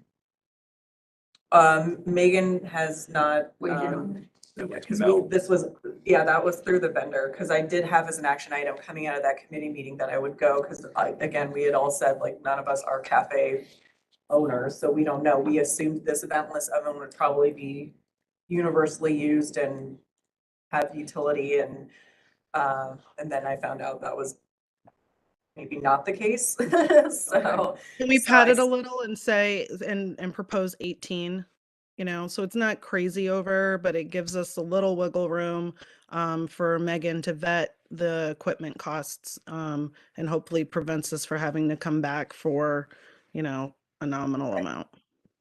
Megan has not, Waited on it. because this was, yeah, that was through the vendor, because I did have as an action item coming out of that committee meeting that I would go, because again, we had all said, like, none of us are cafe owners, so we don't know. We assumed this ventless oven would probably be universally used and have utility, and then I found out that was maybe not the case. So Can we so pad I it a little and say, and propose 18? You know, so it's not crazy over, but it gives us a little wiggle room for Megan to vet the equipment costs, and hopefully prevents us from having to come back for, you know, a nominal amount.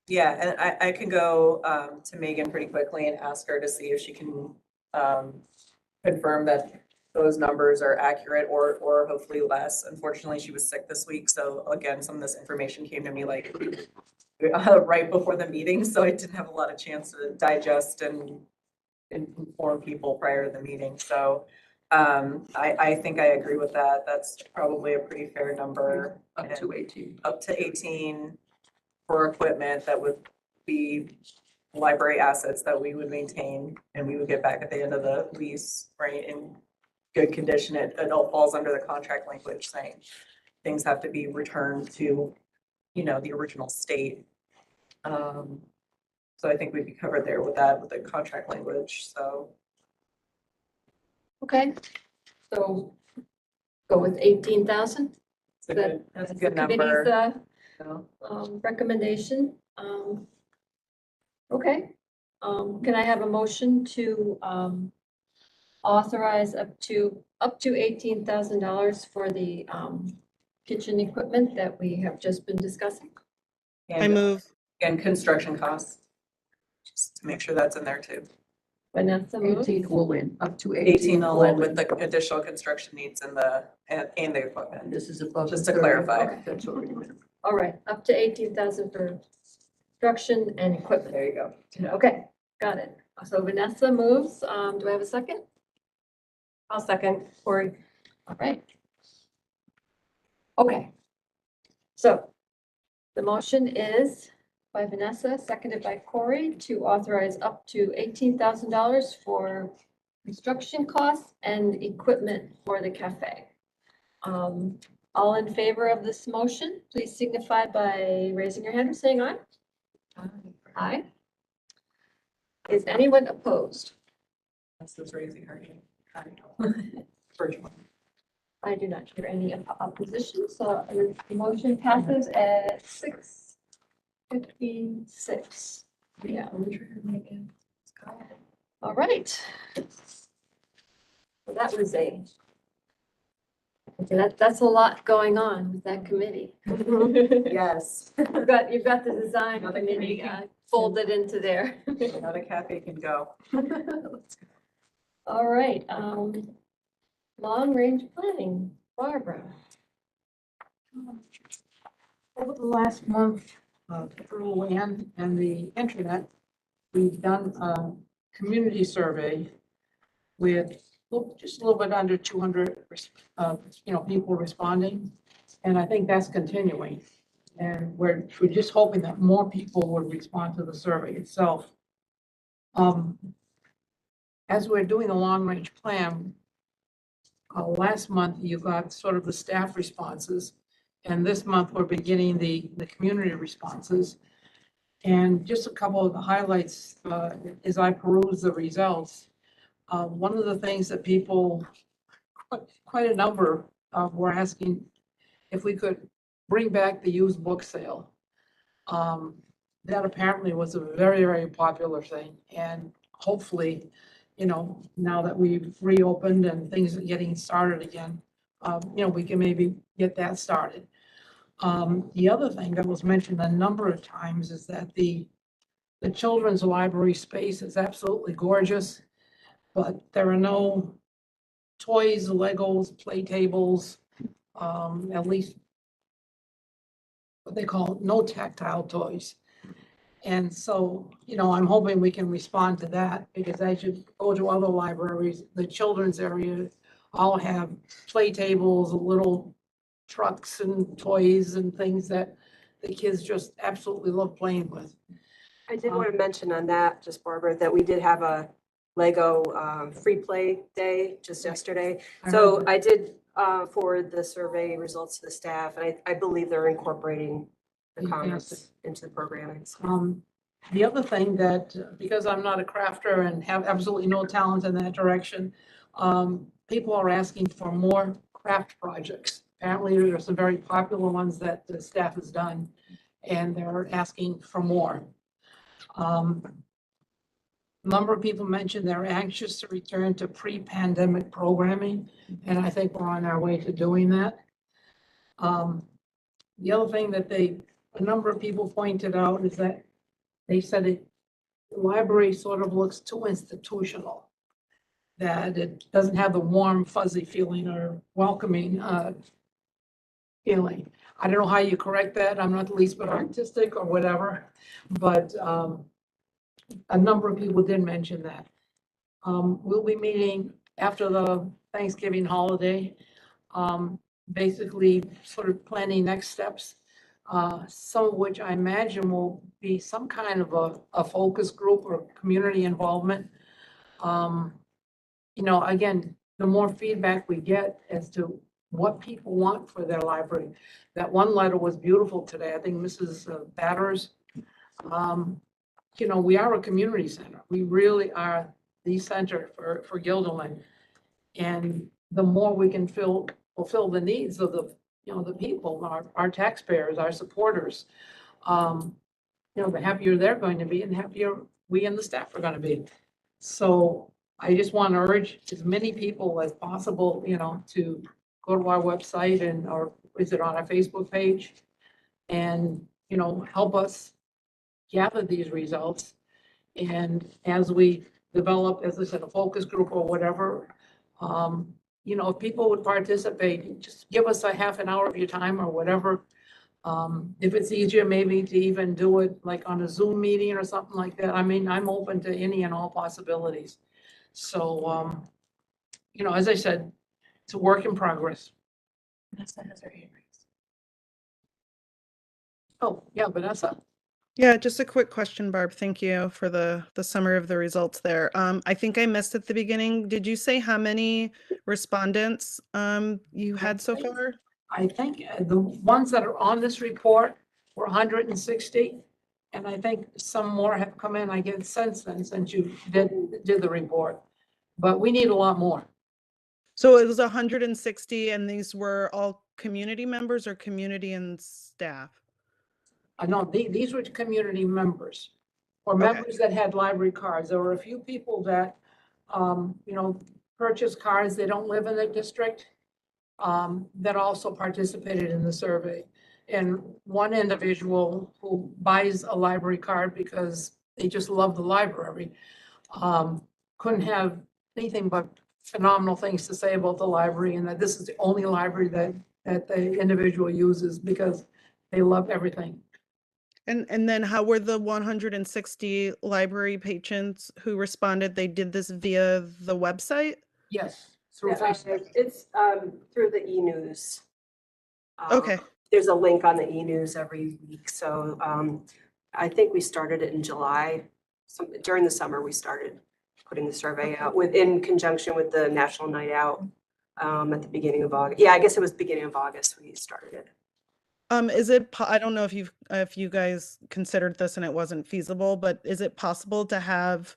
Yeah, and I can go to Megan pretty quickly and ask her to see if she can confirm that those numbers are accurate, or hopefully less. Unfortunately, she was sick this week, so again, some of this information came to me like right before the meeting, so I didn't have a lot of chance to digest and inform people prior to the meeting. So I think I agree with that. That's probably a pretty fair number. Up to 18. Up to 18 for equipment that would be library assets that we would maintain and we would get back at the end of the lease, right, in good condition. It all falls under the contract language saying things have to be returned to, you know, the original state. So I think we'd be covered there with that, with the contract language, so. Okay, so go with 18,000. That's a good number. Recommendation. Okay, can I have a motion to authorize up to $18,000 for the kitchen equipment that we have just been discussing? I move. And construction costs, just to make sure that's in there too. Vanessa moves. 18 all in, up to 18. 18 all in with the additional construction needs and the equipment. This is above. Just the to 30. clarify. Okay, that's already in. All right, up to 18,000 for construction and equipment. There you go. Okay, got it. So Vanessa moves. Do I have a second? I'll second. Corey. All right. Okay. So the motion is by Vanessa, seconded by Corey, to authorize up to $18,000 for construction costs and equipment for the cafe. All in favor of this motion, please signify by raising your hand and saying aye. Aye. Is anyone opposed? This is raising her hand. I don't know. First one. I do not hear any opposition, so the motion passes at 6:56. Yeah. All right. So that was that's a lot going on with that committee. Yes. You've got the design committee folded into there. Now the cafe can go. All right, long-range planning, Barbara. Over the last month, through WAN and the internet, we've done a community survey with just a little bit under 200, people responding. And I think that's continuing. And we're just hoping that more people would respond to the survey itself. As we're doing a long-range plan, last month you got sort of the staff responses. And this month we're beginning the community responses. And just a couple of the highlights as I peruse the results. One of the things that people, quite a number were asking if we could bring back the used book sale. That apparently was a very, very popular thing. And hopefully, now that we've reopened and things are getting started again, we can maybe get that started. The other thing that was mentioned a number of times is that the children's library space is absolutely gorgeous, but there are no toys, Legos, play tables, at least what they call no tactile toys. And so, I'm hoping we can respond to that because as you go to other libraries, the children's area all have play tables, little trucks and toys and things that the kids just absolutely love playing with. I did want to mention on that, just Barbara, that we did have a Lego free play day just yesterday. So I did forward the survey results to the staff, and I believe they're incorporating the comments into the programming. The other thing that, because I'm not a crafter and have absolutely no talent in that direction, people are asking for more craft projects. Apparently, there are some very popular ones that the staff has done, and they're asking for more. A number of people mentioned they're anxious to return to pre-pandemic programming, and I think we're on our way to doing that. The other thing that a number of people pointed out is that they said the library sort of looks too institutional, that it doesn't have the warm, fuzzy feeling or welcoming feeling. I don't know how you correct that. I'm not the least bit artistic or whatever, but a number of people did mention that. We'll be meeting after the Thanksgiving holiday, basically sort of planning next steps, some of which I imagine will be some kind of a focus group or community involvement. Again, the more feedback we get as to what people want for their library. That one letter was beautiful today. I think Mrs. Batters, we are a community center. We really are the center for Guilderland. And the more we can fulfill the needs of the people, our taxpayers, our supporters, the happier they're going to be and the happier we and the staff are going to be. So I just want to urge as many people as possible, to go to our website or is it on our Facebook page and, help us gather these results. And as we develop, as I said, a focus group or whatever, if people would participate, just give us a half an hour of your time or whatever. If it's easier, maybe to even do it like on a Zoom meeting or something like that. I mean, I'm open to any and all possibilities. So, as I said, it's a work in progress. Vanessa has her hand raised. Oh, yeah, Vanessa. Yeah, just a quick question, Barb. Thank you for the summary of the results there. I think I missed at the beginning. Did you say how many respondents you had so far? I think the ones that are on this report were 160. And I think some more have come in, I guess, since you did the report. But we need a lot more. So it was 160 and these were all community members or community and staff? No, these were community members or Okay. members that had library cards. There were a few people that, purchased cards. They don't live in the district, that also participated in the survey. And one individual who buys a library card because they just love the library, couldn't have anything but phenomenal things to say about the library, and that this is the only library that the individual uses because they love everything. And then how were the 160 library patrons who responded? They did this via the website? Yes, through Facebook. It's through the e-news. Okay. There's a link on the e-news every week. So I think we started it in July. During the summer, we started putting the survey out in conjunction with the National Night Out at the beginning of August. Yeah, I guess it was beginning of August we started it. Is it, I don't know if you guys considered this and it wasn't feasible, but is it possible to have,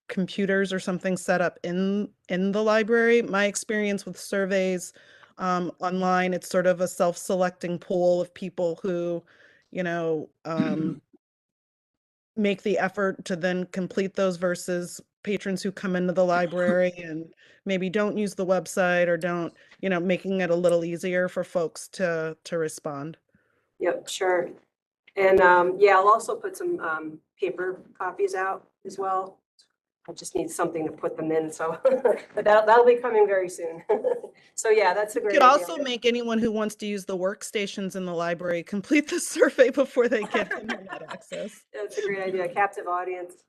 computers or something set up in the library? My experience with surveys online, it's sort of a self-selecting pool of people who, make the effort to then complete those versus patrons who come into the library and maybe don't use the website or don't, making it a little easier for folks to respond. Yep, sure. And yeah, I'll also put some paper copies out as well. I just need something to put them in, so but that'll be coming very soon. So yeah, that's a You great could idea. also make anyone who wants to use the workstations in the library complete the survey before they get internet access. That's a great idea. Captive audience.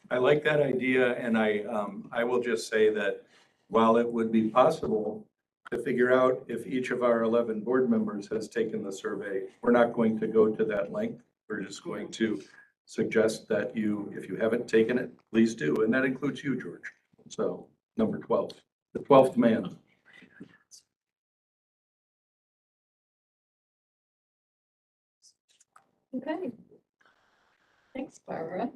I like that idea, and I will just say that while it would be possible to figure out if each of our 11 board members has taken the survey, we're not going to go to that length. We're just going to suggest that if you haven't taken it, please do, and that includes you, George. So number 12, the 12th man. Okay. Thanks, Barbara.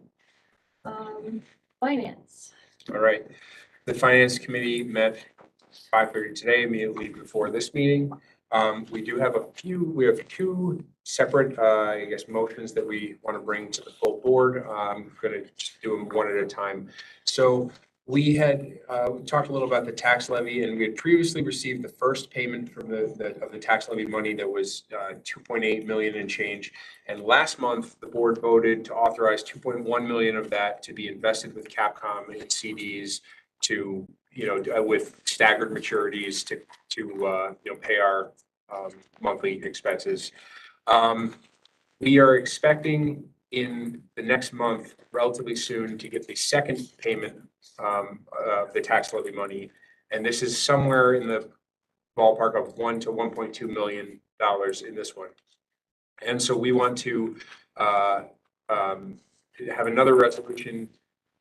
Finance. All right. The Finance Committee met 5:30 today, immediately before this meeting. We have two separate, motions that we want to bring to the full board. I'm going to just do them one at a time. So we had talked a little about the tax levy, and we had previously received the first payment from the tax levy money that was 2.8 million and change. And last month, the board voted to authorize 2.1 million of that to be invested with Capcom and CDs to, with staggered maturities to pay our monthly expenses. We are expecting in the next month, relatively soon, to get the second payment of the tax levy money. And this is somewhere in the ballpark of $1 to $1.2 million in this one. And so we want to have another resolution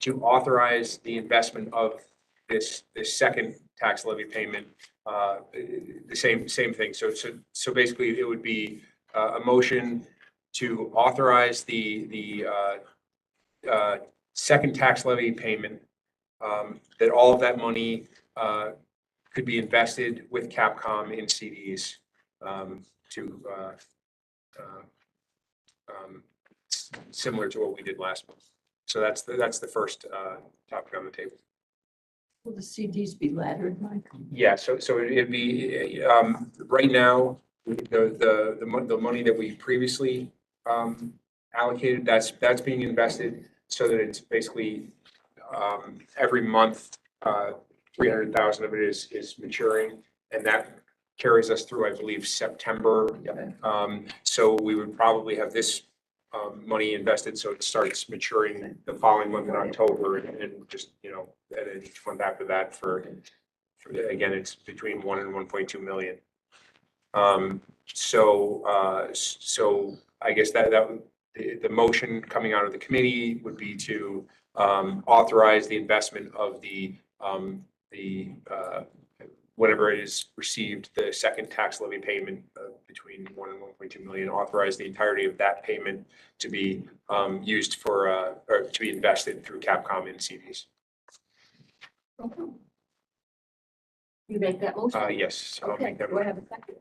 to authorize the investment of this second tax levy payment, the same thing. So basically, it would be a motion to authorize the second tax levy payment, that all of that money could be invested with Capcom in CDs similar to what we did last month. So that's the first topic on the table. Will the CDs be laddered, Mike? Yeah, so it'd be, right now, the money that we previously allocated, that's being invested so that it's basically every month, 300,000 of it is maturing, and that carries us through, I believe, September. So we would probably have this money invested so it starts maturing the following month in October, and just, and then each month after that for again, it's between 1 and 1.2 million. So I guess that the motion coming out of the committee would be to whenever it is received, the second tax levy payment between 1 and 1.2 million, authorize the entirety of that payment to be used for, or to be invested through Capcom in CDs. Okay. You make that motion? Yes, I'll Okay, make that. do I have a second?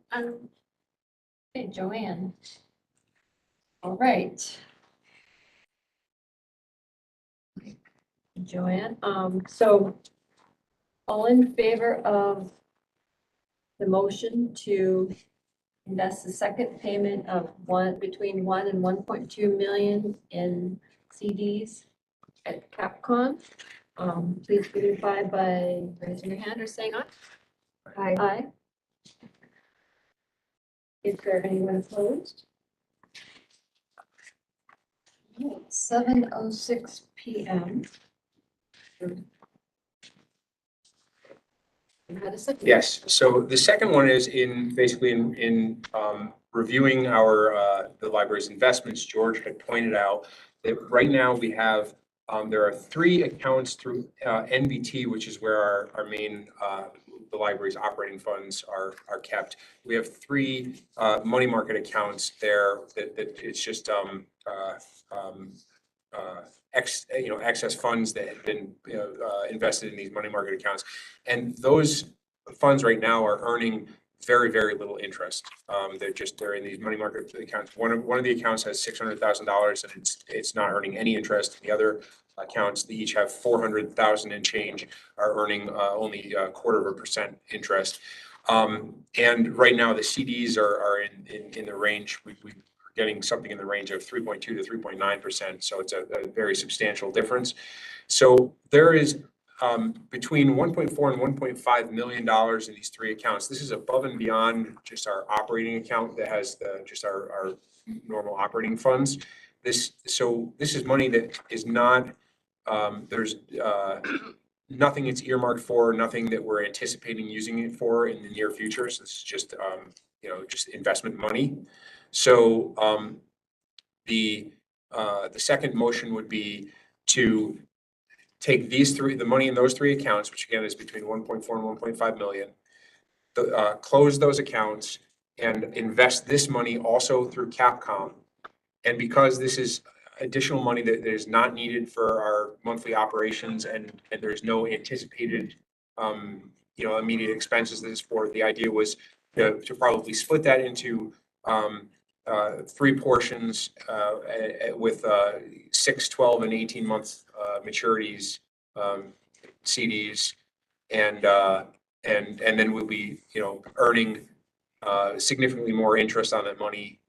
Okay, Joanne. All right. Joanne, so all in favor of the motion to invest the second payment of between 1 and 1.2 million in CDs at Capcom, please signify by raising your hand or saying aye. Aye. Aye. Is there anyone opposed? 7:06 PM. You had a second? Yes, so the second one is basically in reviewing our, the library's investments. George had pointed out that right now we have, there are 3 accounts through NBT, which is where our main, the library's operating funds are kept. We have 3 money market accounts there that it's just excess funds that have been invested in these money market accounts. And those funds right now are earning very, very little interest. They're in these money market accounts. One of the accounts has $600,000 and it's not earning any interest. The other accounts, they each have 400,000 and change, are earning only 0.25% interest. And right now the CDs are in the range, we're getting something in the range of 3.2 to 3.9%. So it's a very substantial difference. So there is between 1.4 and 1.5 million dollars in these 3 accounts. This is above and beyond just our operating account that has just our normal operating funds. This is money that is not, there's nothing it's earmarked for, nothing that we're anticipating using it for in the near future. So this is just, just investment money. So the second motion would be to take the money in those 3 accounts, which again is between 1.4 and 1.5 million, close those accounts and invest this money also through Capcom. And because this is additional money that is not needed for our monthly operations and there's no anticipated, immediate expenses this for, the idea was to probably split that into 3 portions with 6, 12, and 18 month maturities, CDs, and then we'll be, earning significantly more interest on that money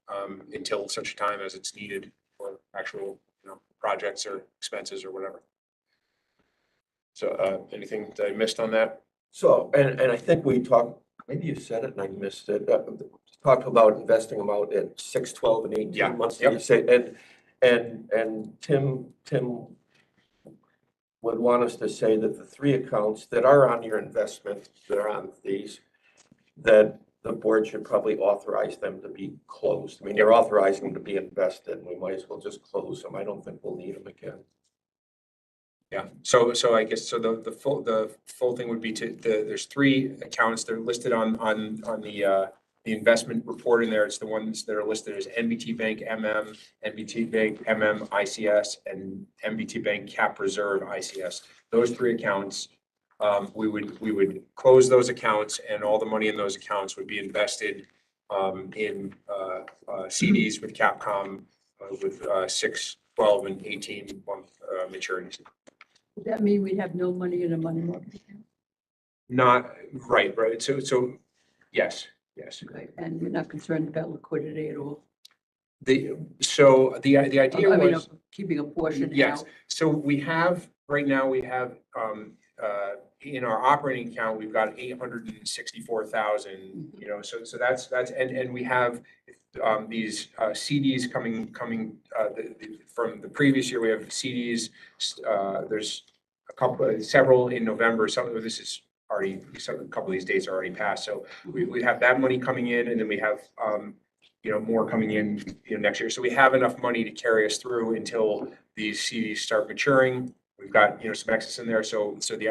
until such time as it's needed for actual, projects or expenses or whatever. So anything that I missed on that? So, and I think we talked, maybe you said it and I missed it, talked about investing about at 6, 12, and 18 Yeah. months. Yep. You say, and Tim would want us to say that the 3 accounts that are on your investment, that are on these, that the board should probably authorize them to be closed. I mean, you're authorizing them to be invested. We might as well just close them. I don't think we'll need them again. Yeah, so I guess, so the full thing would be there's 3 accounts, they're listed on the investment report in there. It's the ones that are listed as NBT Bank MM, NBT Bank MM ICS, and NBT Bank Cap Reserve ICS. Those 3 accounts, we would close those accounts and all the money in those accounts would be invested in CDs with Capcom with 6, 12, and 18 month maturities. Would that mean we have no money in a money market account? Not, right. So, yes. Okay, and we're not concerned about liquidity at all? The idea was. Keeping a portion out? Yes, so right now we have, in our operating account, we've got 864,000, so that's, and we have these CDs coming from the previous year. We have CDs, there's several in November, some of this is already, a couple of these dates are already passed. So we have that money coming in, and then we have, more coming in, next year. So we have enough money to carry us through until these CDs start maturing. We've got, some excess in there. So the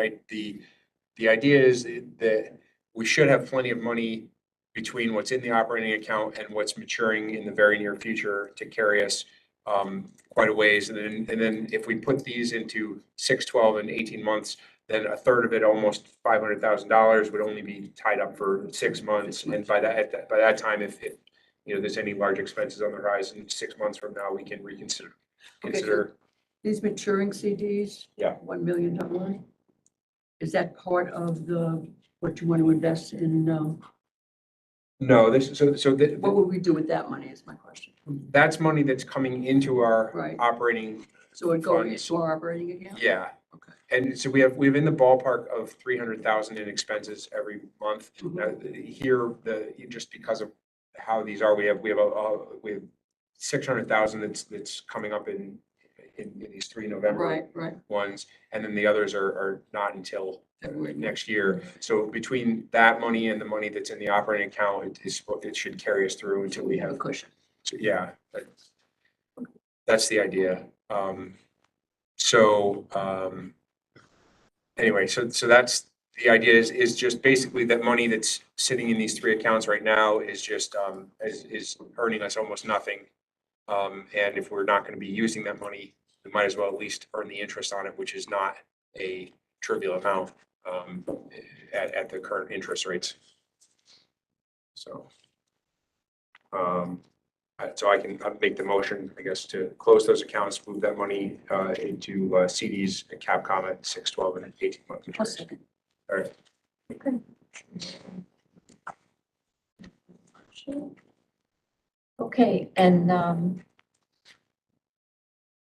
idea is that we should have plenty of money between what's in the operating account and what's maturing in the very near future to carry us quite a ways. And then if we put these into 6, 12, and 18 months, then a third of it, almost $500,000, would only be tied up for 6 months. And by that time, if there's any large expenses on the horizon, 6 months from now, we can reconsider. These maturing CDs? Yeah. $1 million? Is that part of what you want to invest in? No, What would we do with that money is my question. that's money that's coming into our Right. operating. So it goes Funds. into our operating account? Yeah. Okay. And so we have in the ballpark of 300,000 in expenses every month. Mhm. Here, just because of how these are, we have 600,000 that's coming up in these 3 November Right. ones, and then the others are not until February. next year. So between that money and the money that's in the operating account, it should carry us through until we have a have, cushion. yeah. That's the idea. Anyway, so that's the idea is just basically that money that's sitting in these 3 accounts right now is just is earning us almost nothing. And if we're not going to be using that money, we might as well at least earn the interest on it, which is not a trivial amount at the current interest rates. So I can make the motion, I guess, to close those accounts, move that money into CDs and Capcom at 6, 12, and 18 month I'll maturities. second. All right. Okay, and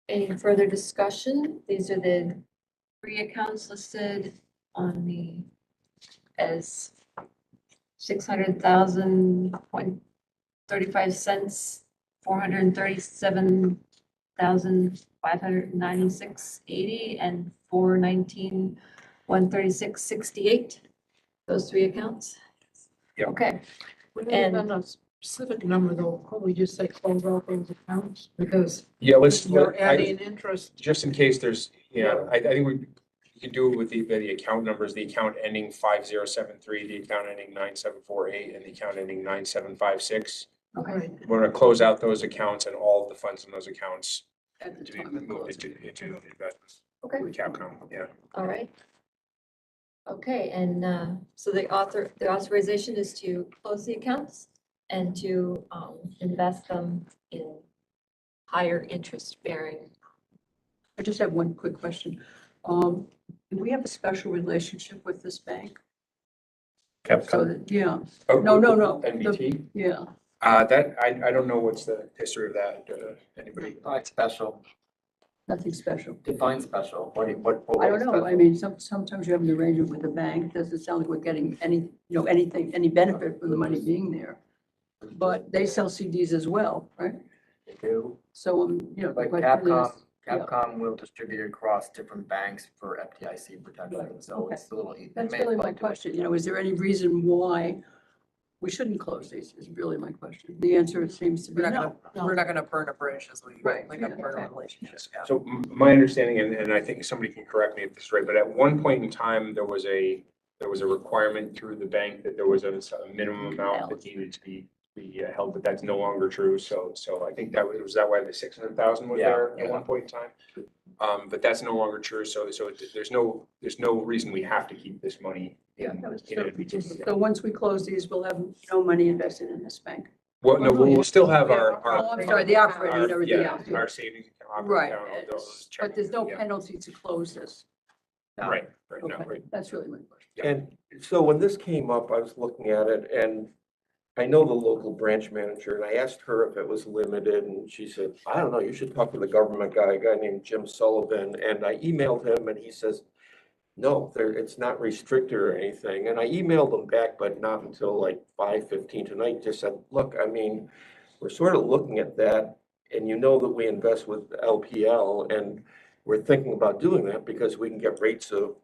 any further discussion? These are the 3 accounts listed on as 600,000.35 $437,596.80 and 419,136.68. Those 3 accounts? Yep. Okay, Would it have been a specific number though? Could we just say close out those accounts? Because Yeah, you're adding interest. just in case there's, I think we can do it with the account numbers, the account ending 5073, the account ending 9748, and the account ending 9756. Okay. We're going to close out those accounts and all of the funds in those accounts At the to be time of moved closing. into investments. okay. With Capcom, yeah. All right. Okay, and so the authorization is to close the accounts and to invest them in higher interest bearing. I just have one quick question. Do we have a special relationship with this bank? So Capcom. that, yeah, Oh, no. NBT? Yeah, That, I don't know what's the history of that. Anybody? Define special, nothing special. define special. What? I don't know. I mean, sometimes you have an arrangement with the bank. It doesn't sound like we're getting any benefit from the money being there. But they sell CDs as well, right? They do. So, the Like question is, Capcom will distribute it across different banks for FDIC protection, Right, so okay. it's a little. that's really my question. Is there any reason why we shouldn't close these is really my question. The answer seems to be We're no. not gonna burn a bridge as we, Right, like a yeah, burn a okay. relationship, yeah. So my understanding, and I think somebody can correct me if this is right, but at one point in time, there was a requirement through the bank that there was a minimum amount that needed to be held, but that's no longer true. So I think was that why the 600,000 was Yeah, there at yeah. one point in time? But that's no longer true. So there's no reason we have to keep this money in NBT. So once we close these, we'll have no money invested in this bank. Well, no, we'll still have our. Oh, I'm sorry, the operating and everything Yeah, else. our savings account. operating Right, account, all those but there's no checking, penalty to close this. yeah. Right, no, Okay, right. that's really my question. And so when this came up, I was looking at it and I know the local branch manager and I asked her if it was limited and she said, I don't know, you should talk to the government guy, a guy named Jim Sullivan. And I emailed him and he says, no, it's not restricted or anything. And I emailed him back, but not until like 5:15 tonight, just said, look, I mean, we're sort of looking at that and you know that we invest with LPL and we're thinking about doing that because we can get rates of,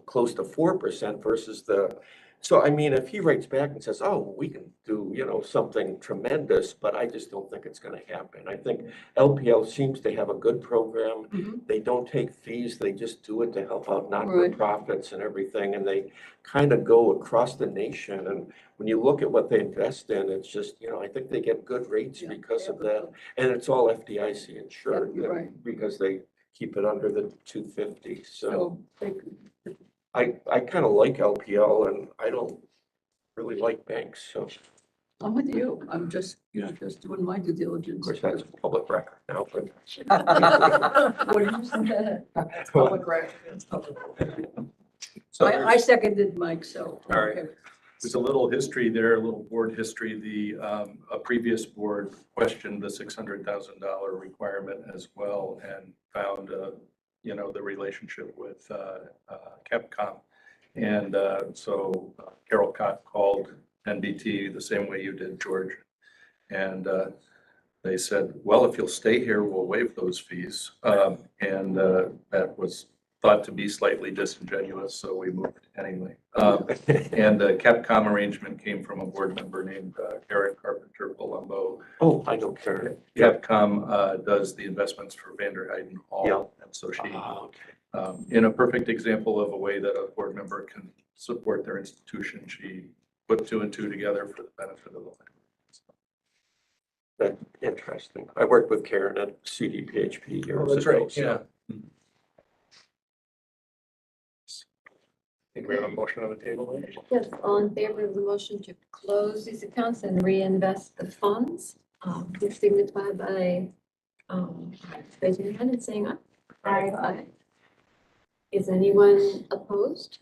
close to 4% versus the So I mean, if he writes back and says, oh, we can do, something tremendous, but I just don't think it's gonna happen. I think LPL seems to have a good program. Mhm. They don't take fees, they just do it to help out Right. not-for-profits and everything, and they kind of go across the nation. And when you look at what they invest in, it's just, I think they get good rates Yeah. because of that. And it's all FDIC insured, Yeah, you're right. because they keep it under the 250. So So they, I kind of like LPL, and I don't really like banks, so of I'm with you. I'm just, just doing my due diligence. course that's a public record now, but. What did you say? Public record. So I seconded Mike, so. All right. okay. there's a little history there, a little board history. A previous board questioned the $600,000 requirement as well and found, the relationship with Capcom. And so Carol Cott called NBT the same way you did, George. And they said, well, if you'll stay here, we'll waive those fees. And that was thought to be slightly disingenuous, so we moved anyway. And the Capcom arrangement came from a board member named Karen Carpenter Palumbo. Oh, I don't care. Capcom does the investments for Vander Heiden Hall. Yeah. And so she, Okay. in a perfect example of a way that a board member can support their institution, she put two and two together for the benefit of the land. That's interesting. I worked with Karen at CDPHP years ago. so- I think we have a motion on the table. Yes, all in favor of the motion to close these accounts and reinvest the funds, please signify by, raising your hand and saying aye. Aye. Is anyone opposed?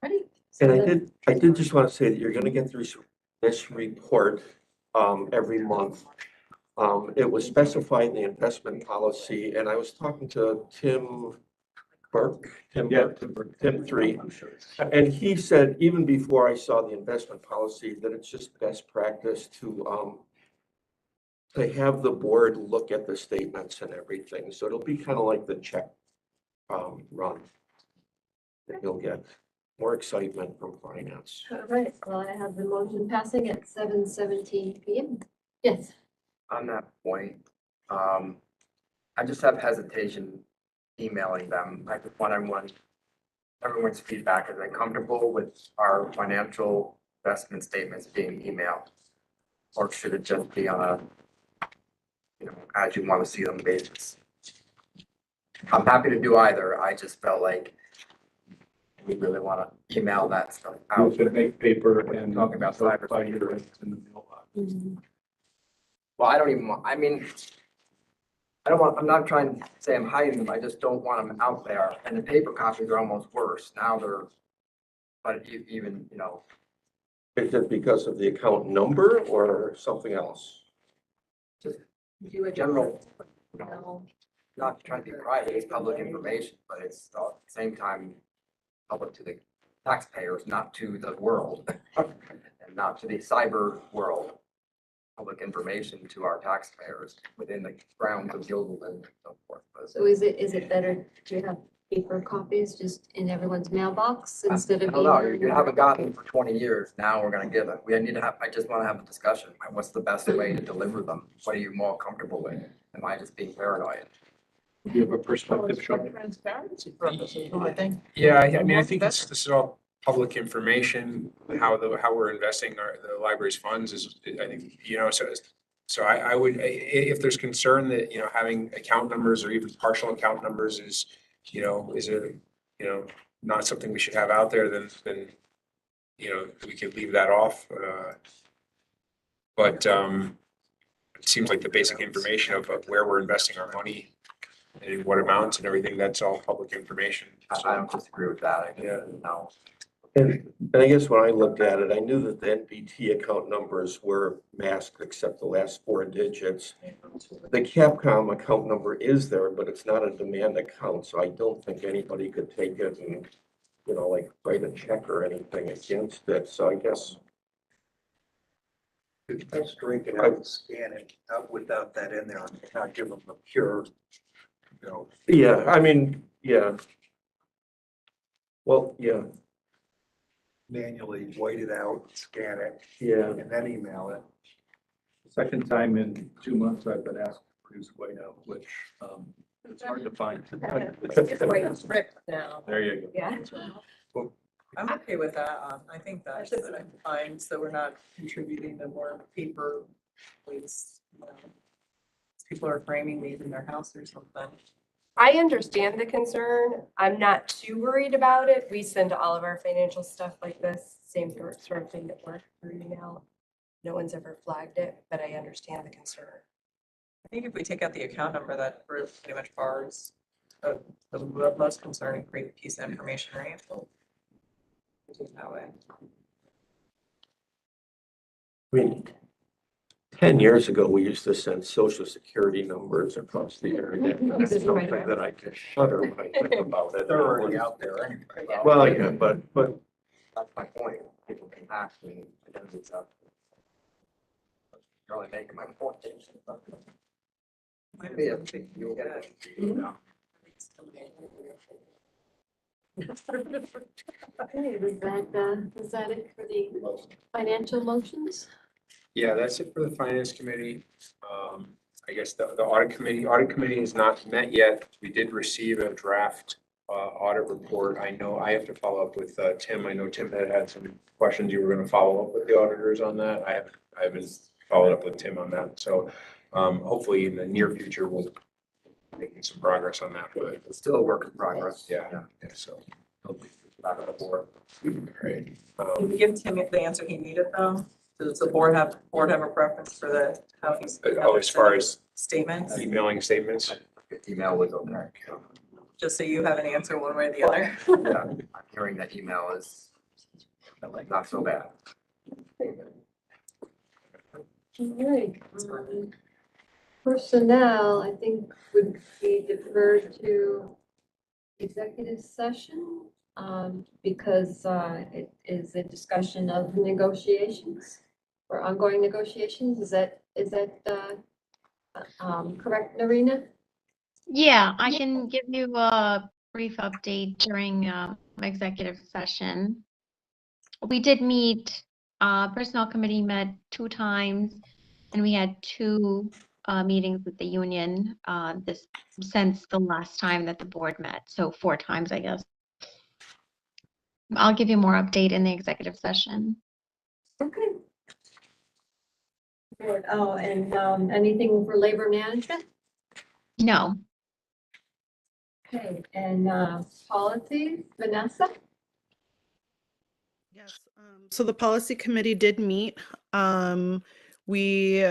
Ready? And I did just want to say that you're gonna get through this report every month. It was specified in the investment policy, and I was talking to Tim Burke, Tim 3, and he said, even before I saw the investment policy, that it's just best practice to have the board look at the statements and everything. So it'll be kind of like the check run. That you'll get more excitement from finance. All right, well, I have the motion passing at 7:17 PM. Yes, On that point, I just have hesitation emailing them. I just want everyone's feedback. Are they comfortable with our financial investment statements being emailed? Or should it just be on a, as you want to see them basis? I'm happy to do either. I just felt like we really want to email that stuff You out. could make paper and Talking about cyber. by your in the mailbox. Well, I don't even want, I'm not trying to say I'm hiding them. I just don't want them out there. And the paper copies are almost worse. Now they're, but even, Is it because of the account number or something else? general, not trying to be private, it's public information, but it's at the same time public to the taxpayers, not to the world, and not to the cyber world. Public information to our taxpayers within the grounds of Gildan and so forth. But so is it better to have paper copies just in everyone's mailbox instead I of? don't know, emailing you them? haven't gotten it for 20 years, now we're gonna give it. We need to have, I just wanna have a discussion. What's the best way to deliver them? What are you more comfortable with? Am I just being paranoid? Do you have a Well, perspective, it's for Sean? transparency purposes, I think. Yeah, I mean, I think this is all public information, how we're investing the library's funds is, I think, so I would, if there's concern that, having account numbers or even partial account numbers is not something we should have out there, then we could leave that off. But it seems like the basic information of where we're investing our money and what amounts and everything, that's all public information. I don't disagree with that. Yeah. No. And I guess when I looked at it, I knew that the NBT account numbers were masked except the last 4 digits. The Capcom account number is there, but it's not a demand account, so I don't think anybody could take it and, write a check or anything against it. So I guess. That's drink it out and scan it out without that in there, and not give them a pure, Yeah, I mean, yeah. Well, yeah, Manually white it out, scan it, yeah. and then email it. Second time in 2 months I've been asked to produce whiteout, which it's hard to find. It's quite strict now. There you go. Yeah. I'm okay with that. I think that's fine, so we're not contributing to more paper waste. People are framing these in their house or something. I understand the concern. I'm not too worried about it. We send all of our financial stuff like this, same sort of thing that works through email. No one's ever flagged it, but I understand the concern. I think if we take out the account number, that pretty much bars the most concerning great piece of information, right? So, do it that way. I mean, 10 years ago, we used to send social security numbers across the area. That's something that I could shudder when I think about it. They're already out there anyway. Well, yeah, but That's my point. People can actually identify stuff. You're only making my point. Yeah. Okay, was that it for the financial motions? Yeah, that's it for the finance committee. I guess the audit committee is not met yet. We did receive a draft audit report. I know I have to follow up with Tim. I know Tim had some questions. You were going to follow up with the auditors on that. I haven't followed up with Tim on that. So hopefully in the near future, we'll making some progress on that, but It's still a work in progress. yeah, so. Hopefully, back on the board. Right. Can you give Tim the answer he needed though? Does the board have a preference for how he's? Oh, as far as Statements, emailing statements? Email was okay. just so you have an answer one way or the other. Yeah, I'm hearing that email is not so bad. All right. Personnel, I think would be deferred to executive session, because, it is a discussion of negotiations or ongoing negotiations. Is that, correct, Narina? Yeah, I can give you a brief update during executive session. We did meet, Personnel Committee met 2 times, and we had 2 meetings with the union since the last time that the board met, so 4 times, I guess. I'll give you more update in the executive session. Okay. Good. Oh, and, anything for labor management? No, Okay, and, policy, Vanessa? Yes, so the policy committee did meet. We,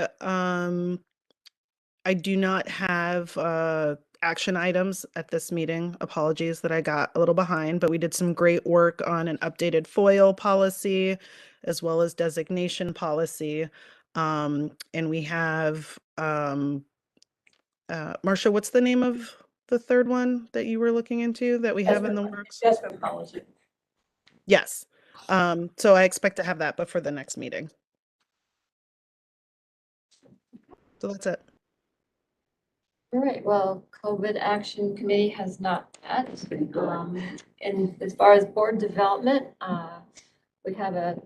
I do not have action items at this meeting. Apologies that I got a little behind, but we did some great work on an updated FOIL policy as well as designation policy. And we have, Marcia, what's the name of the third one that you were looking into that we have in the works? Assessment policy. Yes. So I expect to have that before the next meeting. So that's it. All right, well, COVID Action Committee has not met. And as far as board development, we have a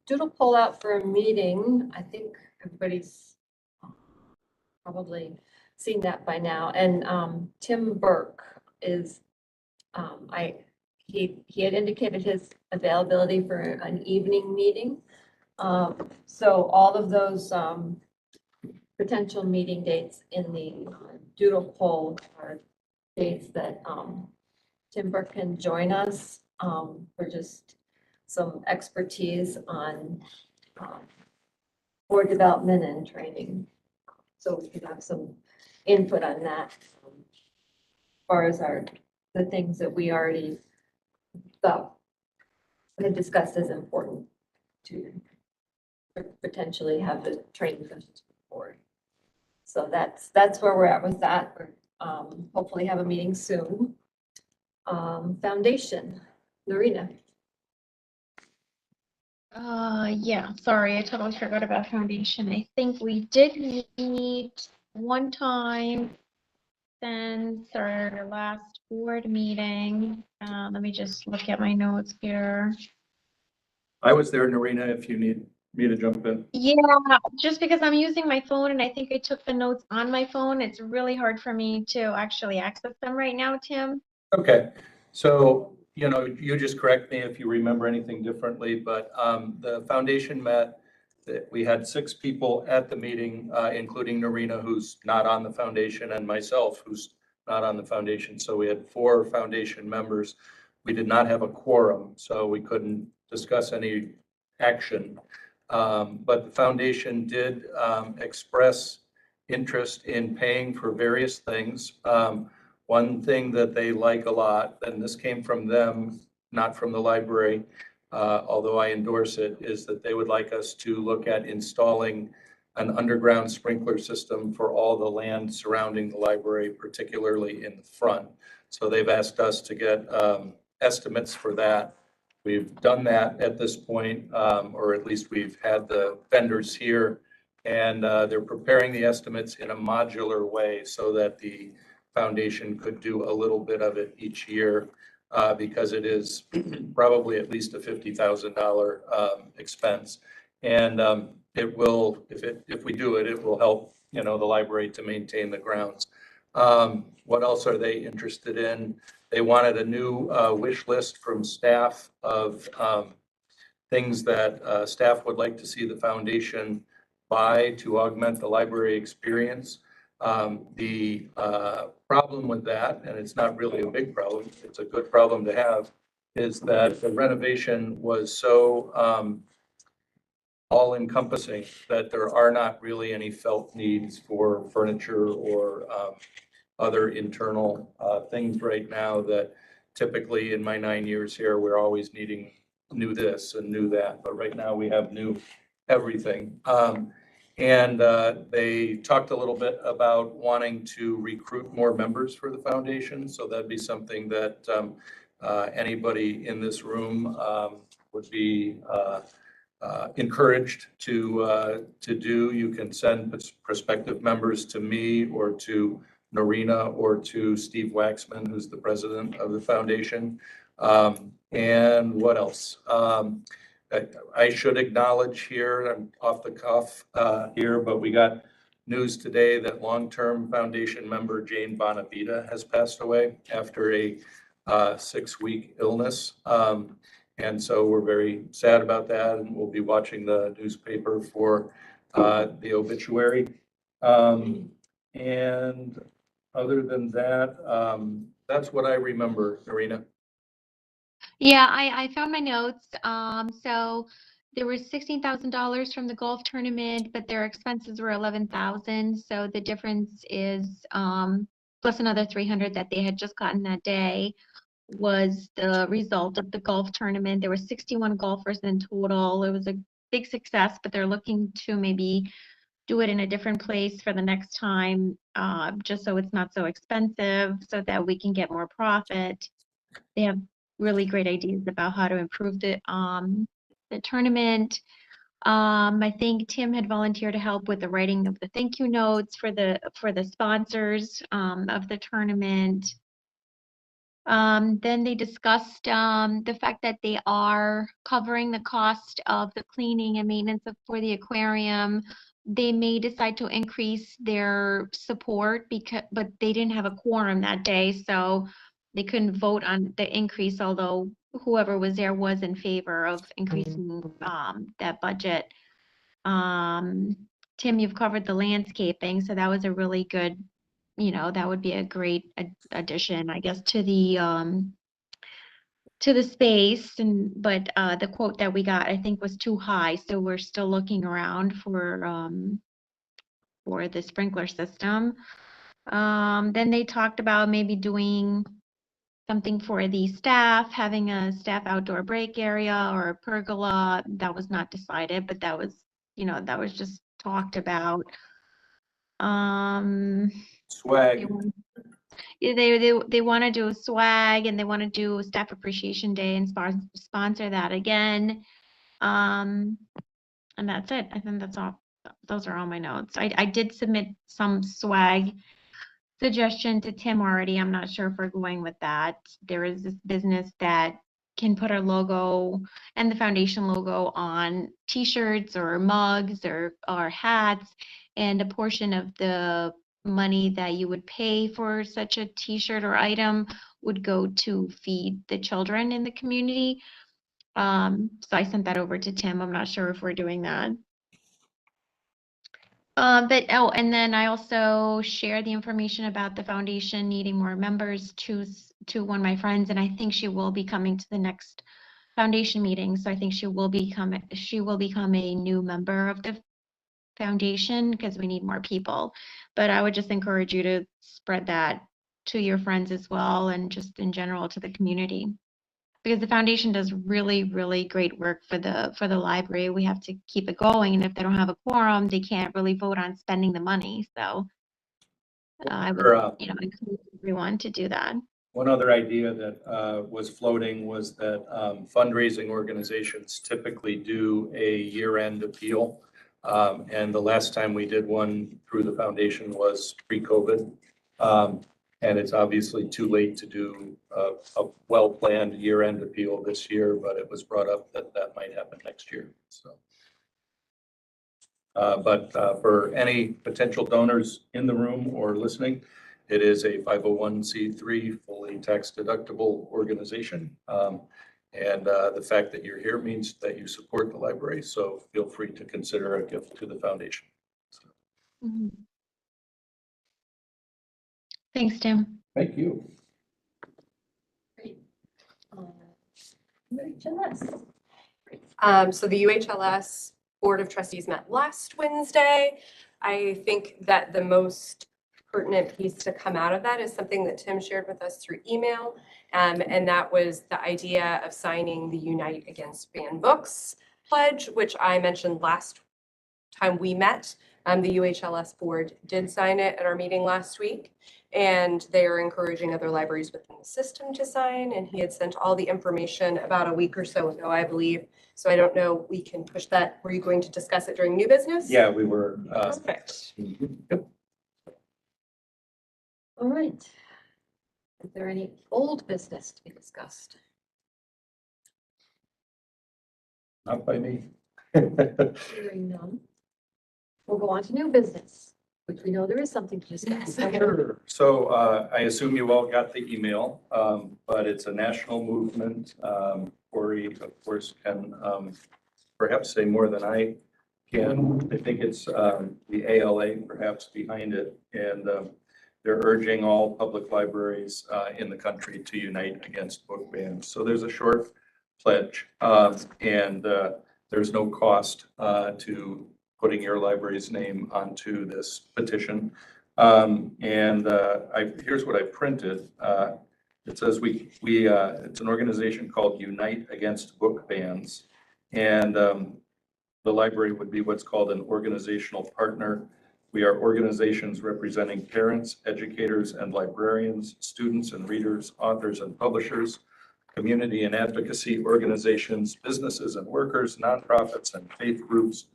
doodle poll out for a meeting. I think everybody's probably seen that by now. And Tim Burke is, he had indicated his availability for an evening meeting. So all of those potential meeting dates in the doodle poll are dates that Tim Burke can join us for just some expertise on board development and training. So we can have some input on that as far as the things that we already thought had discussed as important to potentially have the training sessions with the board. So that's where we're at with that. We're hopefully have a meeting soon. Foundation, Narina. Yeah, sorry, I totally forgot about foundation. I think we did meet one time since our last board meeting. Let me just look at my notes here. I was there, Narina, if you need me to jump in. Yeah, just because I'm using my phone and I think I took the notes on my phone, it's really hard for me to actually access them right now, Tim. Okay, so, you just correct me if you remember anything differently, but the foundation met. We had 6 people at the meeting, including Narina, who's not on the foundation, and myself, who's not on the foundation. So we had 4 foundation members. We did not have a quorum, so we couldn't discuss any action. But the foundation did express interest in paying for various things. One thing that they like a lot, and this came from them, not from the library, although I endorse it, is that they would like us to look at installing an underground sprinkler system for all the land surrounding the library, particularly in the front. So they've asked us to get estimates for that. We've done that at this point, or at least we've had the vendors here, and they're preparing the estimates in a modular way so that the foundation could do a little bit of it each year, because it is probably at least a $50,000 expense. And it will, if we do it, it will help, the library to maintain the grounds. What else are they interested in? They wanted a new wish list from staff of things that staff would like to see the foundation buy to augment the library experience. The problem with that, and it's not really a big problem, it's a good problem to have, is that the renovation was so all-encompassing that there are not really any felt needs for furniture or other internal things right now that typically in my 9 years here, we're always needing new this and new that. But right now we have new everything. And they talked a little bit about wanting to recruit more members for the foundation. So that'd be something that anybody in this room would be encouraged to do. You can send prospective members to me or to Narina or to Steve Waxman, who's the president of the foundation. And what else? I should acknowledge here, I'm off the cuff here, but we got news today that long-term foundation member Jane Bonavita has passed away after a 6-week illness. And so we're very sad about that, and we'll be watching the newspaper for the obituary. And other than that, that's what I remember, Narina. Yeah, I found my notes. So there was $16,000 from the golf tournament, but their expenses were 11,000. So the difference is plus another 300 that they had just gotten that day was the result of the golf tournament. There were 61 golfers in total. It was a big success, but they're looking to maybe do it in a different place for the next time, just so it's not so expensive, so that we can get more profit. They have really great ideas about how to improve the tournament. I think Tim had volunteered to help with the writing of the thank you notes for the sponsors of the tournament. Then they discussed the fact that they are covering the cost of the cleaning and maintenance for the aquarium. They may decide to increase their support but they didn't have a quorum that day, so they couldn't vote on the increase, although whoever was there was in favor of increasing that budget. Tim, you've covered the landscaping, so that was a really good, that would be a great addition, I guess, to the space. But the quote that we got, I think, was too high, so we're still looking around for the sprinkler system. Then they talked about maybe doing something for the staff, having a staff outdoor break area or a pergola. That was not decided, but that was, that was just talked about. Swag. They want to do a swag, and they want to do a staff appreciation day and sponsor that again. And that's it. I think that's all. Those are all my notes. I did submit some swag suggestion to Tim already. I'm not sure if we're going with that. There is this business that can put our logo and the foundation logo on t-shirts or mugs or hats, and a portion of the money that you would pay for such a t-shirt or item would go to feed the children in the community. So I sent that over to Tim. I'm not sure if we're doing that. And then I also shared the information about the foundation needing more members to one of my friends, and I think she will be coming to the next foundation meeting. So I think she will become a new member of the foundation because we need more people. But I would just encourage you to spread that to your friends as well, and just in general to the community. Because the foundation does really, really great work for the library. We have to keep it going, and if they don't have a quorum, they can't really vote on spending the money. So I would, encourage everyone to do that. One other idea that was floating was that fundraising organizations typically do a year-end appeal. And the last time we did one through the foundation was pre-COVID. And it's obviously too late to do a well-planned year-end appeal this year, but it was brought up that that might happen next year. So, but for any potential donors in the room or listening, it is a 501c3 fully tax deductible organization. And the fact that you're here means that you support the library. So feel free to consider a gift to the foundation. So. Mm-hmm. Thanks, Tim. Thank you. So the UHLS Board of Trustees met last Wednesday. I think that the most pertinent piece to come out of that is something that Tim shared with us through email. And that was the idea of signing the Unite Against Banned Books pledge, which I mentioned last time we met. The UHLS board did sign it at our meeting last week, and they are encouraging other libraries within the system to sign. And he had sent all the information about a week or so ago, I believe. So I don't know, we can push that. Were you going to discuss it during new business? Yeah, we were. Perfect. Yep. All right. Is there any old business to be discussed? Not by me. Hearing none. We'll go on to new business, which we know there is something to discuss. Sure. So I assume you all got the email, but it's a national movement. Corey, of course, can perhaps say more than I can. I think it's the ALA perhaps behind it. And they're urging all public libraries in the country to unite against book bans. So there's a short pledge, and there's no cost to putting your library's name onto this petition. Here's what I printed. It says it's an organization called Unite Against Book Bans. And the library would be what's called an organizational partner. We are organizations representing parents, educators, and librarians, students and readers, authors and publishers, community and advocacy organizations, businesses and workers, nonprofits and faith groups,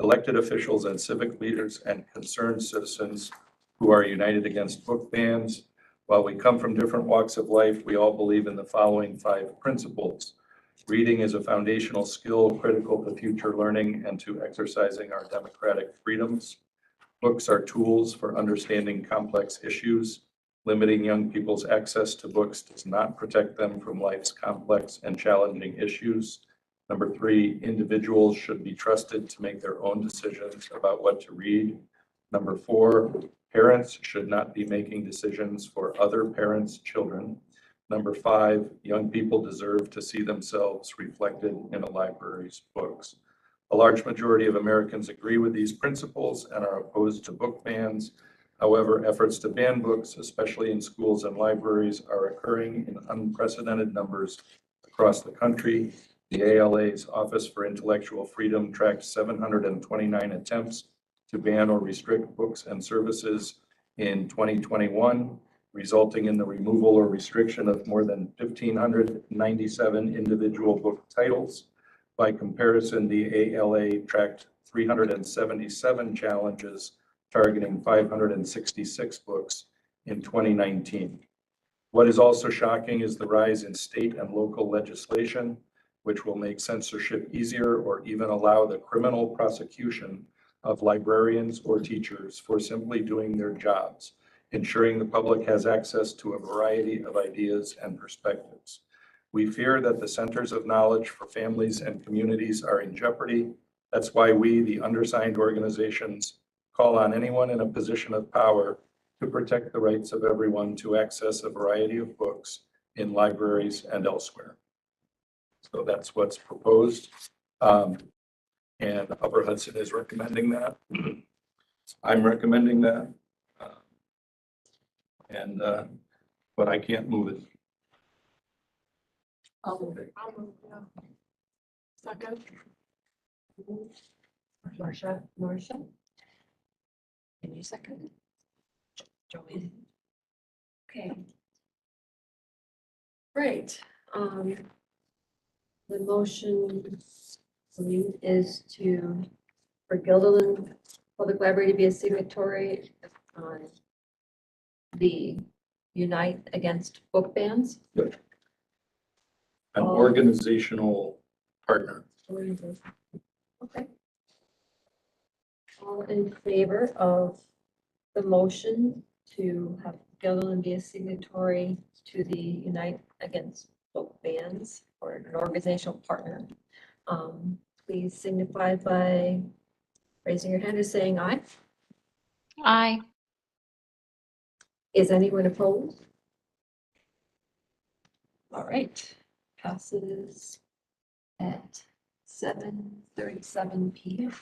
elected officials and civic leaders, and concerned citizens who are united against book bans. While we come from different walks of life, we all believe in the following 5 principles. Reading is a foundational skill critical to future learning and to exercising our democratic freedoms. Books are tools for understanding complex issues. Limiting young people's access to books does not protect them from life's complex and challenging issues. Number 3, individuals should be trusted to make their own decisions about what to read. Number 4, parents should not be making decisions for other parents' children. Number 5, young people deserve to see themselves reflected in a library's books. A large majority of Americans agree with these principles and are opposed to book bans. However, efforts to ban books, especially in schools and libraries, are occurring in unprecedented numbers across the country. The ALA's Office for Intellectual Freedom tracked 729 attempts to ban or restrict books and services in 2021, resulting in the removal or restriction of more than 1,597 individual book titles. By comparison, the ALA tracked 377 challenges targeting 566 books in 2019. What is also shocking is the rise in state and local legislation, which will make censorship easier or even allow the criminal prosecution of librarians or teachers for simply doing their jobs, ensuring the public has access to a variety of ideas and perspectives. We fear that the centers of knowledge for families and communities are in jeopardy. That's why we, the undersigned organizations, call on anyone in a position of power to protect the rights of everyone to access a variety of books in libraries and elsewhere. So that's what's proposed. And Upper Hudson is recommending that. I'm recommending that. But I can't move it. I'll move it. Second. Marcia? Can you second it? Joey? Okay. Great. The motion is for Guilderland Public Library to be a signatory on the Unite Against Book Bans. An organizational partner. Okay. All in favor of the motion to have Guilderland be a signatory to the Unite Against Book Bans or an organizational partner? Please signify by raising your hand or saying aye. Aye. Is anyone opposed? All right, passes at 7:37 p.m.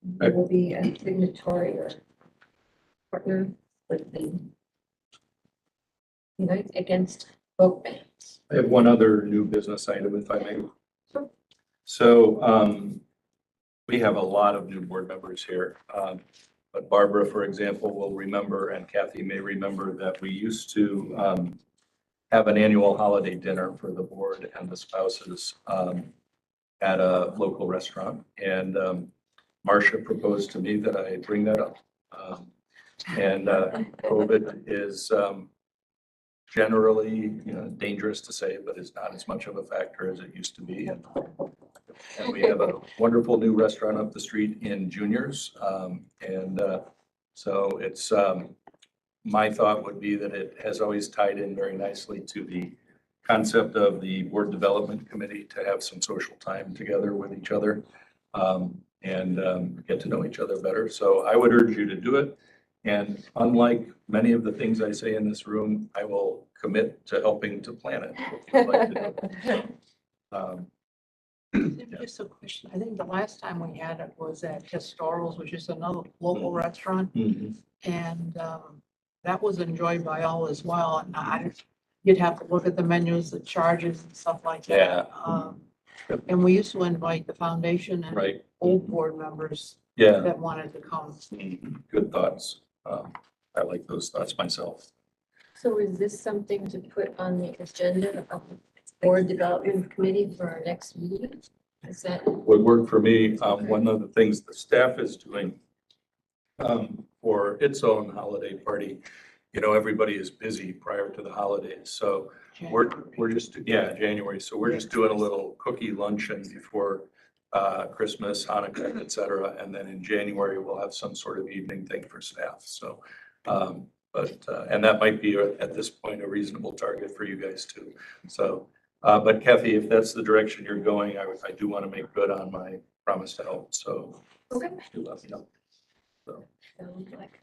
There will be a signatory or partner with the Unite Against Book Bans. I have one other new business item, if I may. Sure. So we have a lot of new board members here. But Barbara, for example, will remember, and Kathy may remember, that we used to have an annual holiday dinner for the board and the spouses at a local restaurant. And Marcia proposed to me that I bring that up. COVID is generally, dangerous to say, but it's not as much of a factor as it used to be. And we have a wonderful new restaurant up the street in Juniors. So it's, my thought would be that it has always tied in very nicely to the concept of the board development committee to have some social time together with each other and get to know each other better. So I would urge you to do it. And unlike many of the things I say in this room, I will commit to helping to plan it. If you'd like to do it. Just a question. I think the last time we had it was at Historials, which is another local restaurant. Mhm. And that was enjoyed by all as well. And you'd have to look at the menus, the charges and stuff like that. And we used to invite the foundation and Right. old board members Yeah. that wanted to come. Good thoughts. I like those thoughts myself. So is this something to put on the agenda of the Board Development Committee for our next meeting? Is that? Would work for me. One of the things the staff is doing for its own holiday party, everybody is busy prior to the holidays. So we're just, January. So we're just doing a little cookie luncheon before Christmas, Hanukkah, et cetera. And then in January, we'll have some sort of evening thing for staff. So, and that might be at this point a reasonable target for you guys too. So, but Kathy, if that's the direction you're going, I do want to make good on my promise to help. So Okay. do let me know. So, Sounds like.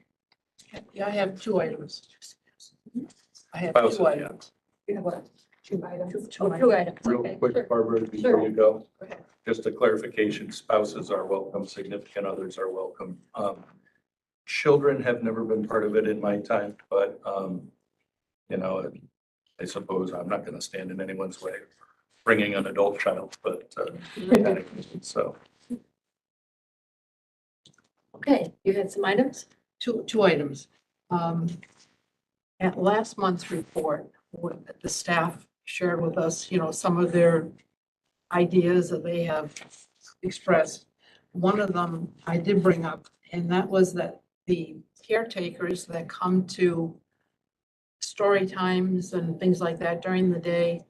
Yeah, I have two items. I have Spouses, two yeah. items. You have what? Two items? Two Oh, two items. Real Okay, quick, sure. Barbara, before Sure. you go, Go ahead. just a clarification, spouses are welcome, significant others are welcome. Children have never been part of it in my time, but, I suppose I'm not going to stand in anyone's way bringing an adult child, but, so. Okay, you had some items? Two items. At last month's report, the staff shared with us, some of their ideas that they have expressed. One of them I did bring up, and that was that the caretakers that come to story times and things like that during the day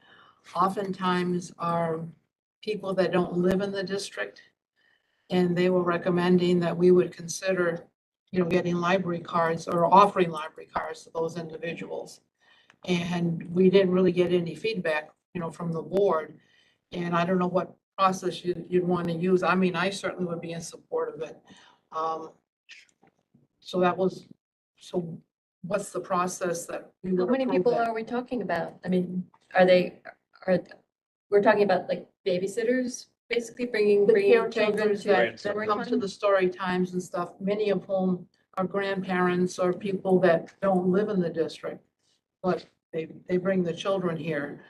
oftentimes are people that don't live in the district. And they were recommending that we would consider, getting library cards or offering library cards to those individuals. And we didn't really get any feedback, from the board. And I don't know what process you'd want to use. I mean, I certainly would be in support of it. So what's the process that we would How many approve people it? are we talking about? I mean, we're talking about like babysitters, basically bringing The children caretakers to that story come to time? the story times and stuff, many of whom are grandparents or people that don't live in the district, but they bring the children here.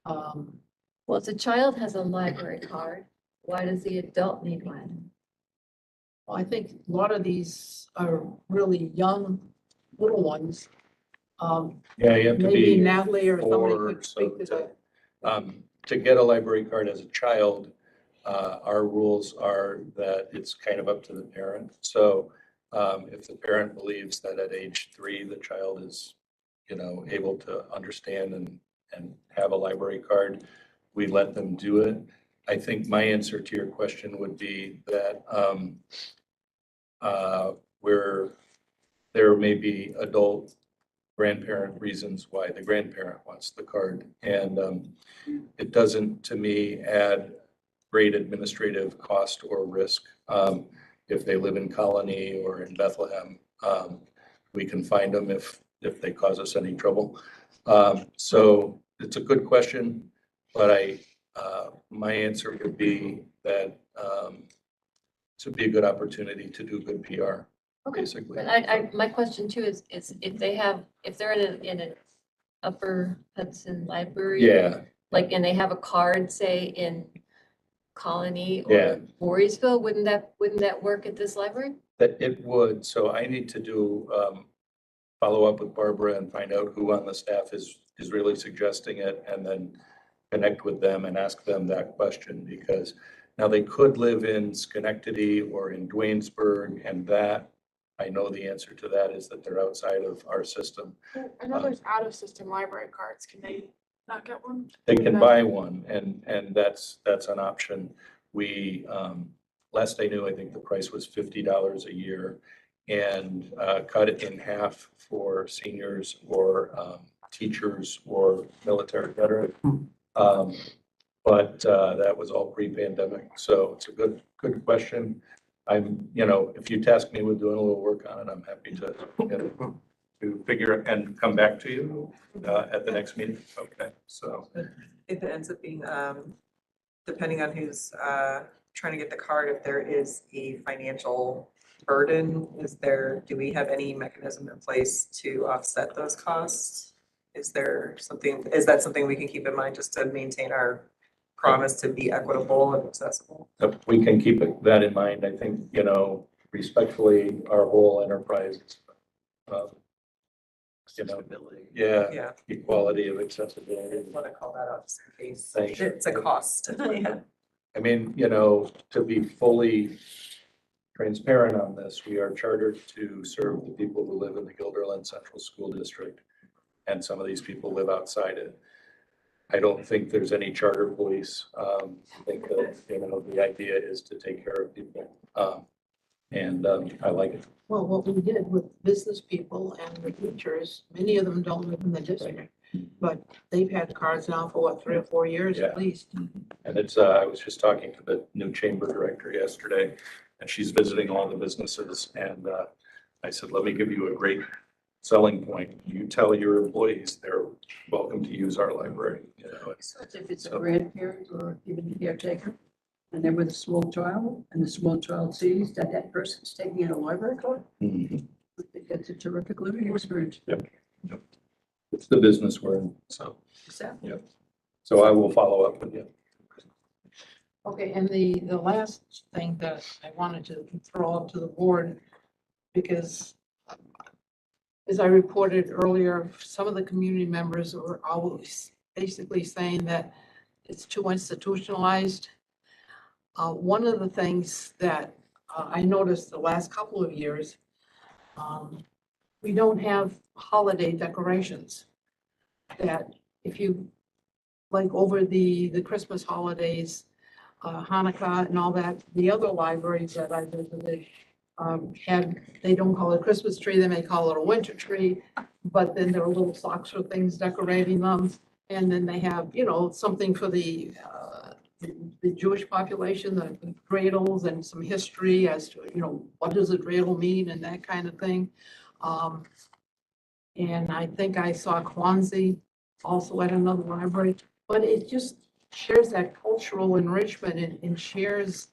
Well, if the child has a library card, why does the adult need one? Well, I think a lot of these are really young, little ones. Yeah, you have to Maybe be Natalie or somebody 4, could so speak to that. to get a library card as a child, our rules are that it's kind of up to the parent. So if the parent believes that at age 3, the child is, able to understand and have a library card, we let them do it. I think my answer to your question would be that there may be adult grandparent reasons why the grandparent wants the card. And it doesn't, to me, add great administrative cost or risk. If they live in Colony or in Bethlehem, we can find them if they cause us any trouble. So it's a good question, but my answer would be that this would be a good opportunity to do good PR, basically. But my question too is if they're in an Upper Hudson library. Yeah, And they have a card, say in Colony Yeah. or Voorheesville, wouldn't that work at this library? that it would. So I need to do follow up with Barbara and find out who on the staff is really suggesting it, and then connect with them and ask them that question, because now they could live in Schenectady or in Dwaynesburg, and that, I know the answer to that is that they're outside of our system. I know there's out-of-system library cards. Can they not get one? They can buy one, and that's an option. We, last I knew, I think the price was $50 a year, and cut it in half for seniors or teachers or military veterans. But that was all pre-pandemic, so it's a good question. If you task me with doing a little work on it, I'm happy to figure it and come back to you at the next meeting. Okay, so. If it ends up being, depending on who's trying to get the card, if there is a financial burden, do we have any mechanism in place to offset those costs? Is that something we can keep in mind just to maintain our promise to be equitable and accessible? We can keep that in mind. I think, respectfully, our whole enterprise, Yeah. equality of accessibility. Want to call that out just in case Thank you. it's a cost. Yeah. I mean, to be fully transparent on this, we are chartered to serve the people who live in the Guilderland Central School District, and some of these people live outside it. I don't think there's any charter police. I think that, the idea is to take care of people. And I like it. Well, what we did with business people and the teachers, many of them don't live in the district, but they've had cards now for 3 or 4 years at Yeah. least. And I was just talking to the new chamber director yesterday, and she's visiting all the businesses. And I said, let me give you a great selling point. You tell your employees they're welcome to use our library. If it's a grandparent or even a caretaker, and they're with a small child, and the small child sees that person's taking in a library card, Mhm. I think that's a terrific living experience. It's the business we're in, so. Exactly. So I will follow up with you. Okay, and the last thing that I wanted to throw up to the board, because as I reported earlier, some of the community members were always basically saying that it's too institutionalized. One of the things that I noticed the last couple of years, We don't have holiday decorations that if you, like over the Christmas holidays, Hanukkah and all that, the other libraries that I visited they don't call it a Christmas tree, they may call it a winter tree, but then there are little socks or things decorating them. And then they have, something for the Jewish population, the dreidels and some history as to, what does a dreidel mean and that kind of thing. And I think I saw Kwanzaa also at another library, but it just shares that cultural enrichment and shares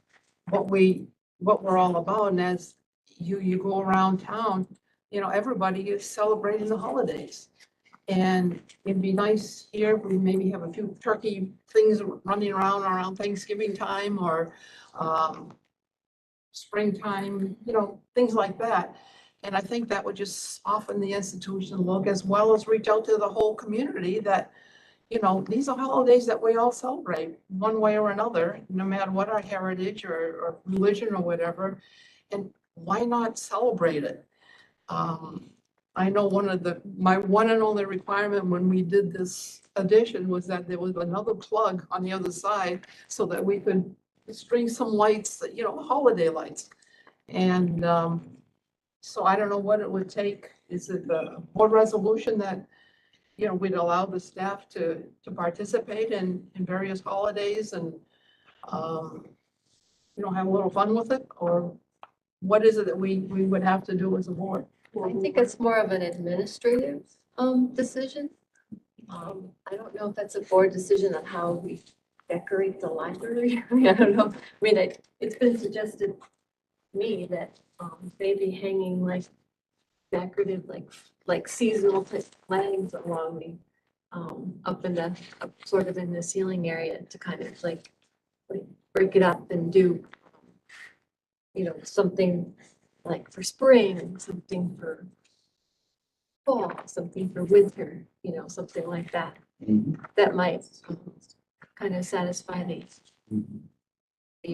what we're all about. And as you go around town, everybody is celebrating the holidays. And it'd be nice here, we maybe have a few turkey things running around Thanksgiving time or springtime, things like that. And I think that would just soften the institution look as well as reach out to the whole community that, these are holidays that we all celebrate one way or another, no matter what our heritage or religion or whatever. And why not celebrate it? I know my one and only requirement when we did this addition was that there was another plug on the other side so that we could string some lights, holiday lights. And so I don't know what it would take. Is it a board resolution that, we'd allow the staff to participate in various holidays and, have a little fun with it? Or what is it that we would have to do as a board? I think it's more of an administrative decision. I don't know if that's a board decision on how we decorate the library. I don't know. It's been suggested to me that maybe hanging like decorative, like seasonal type flags along the up sort of in the ceiling area to kind of like break it up and do something like for spring, something for fall, something for winter, something like that. That might kind of satisfy the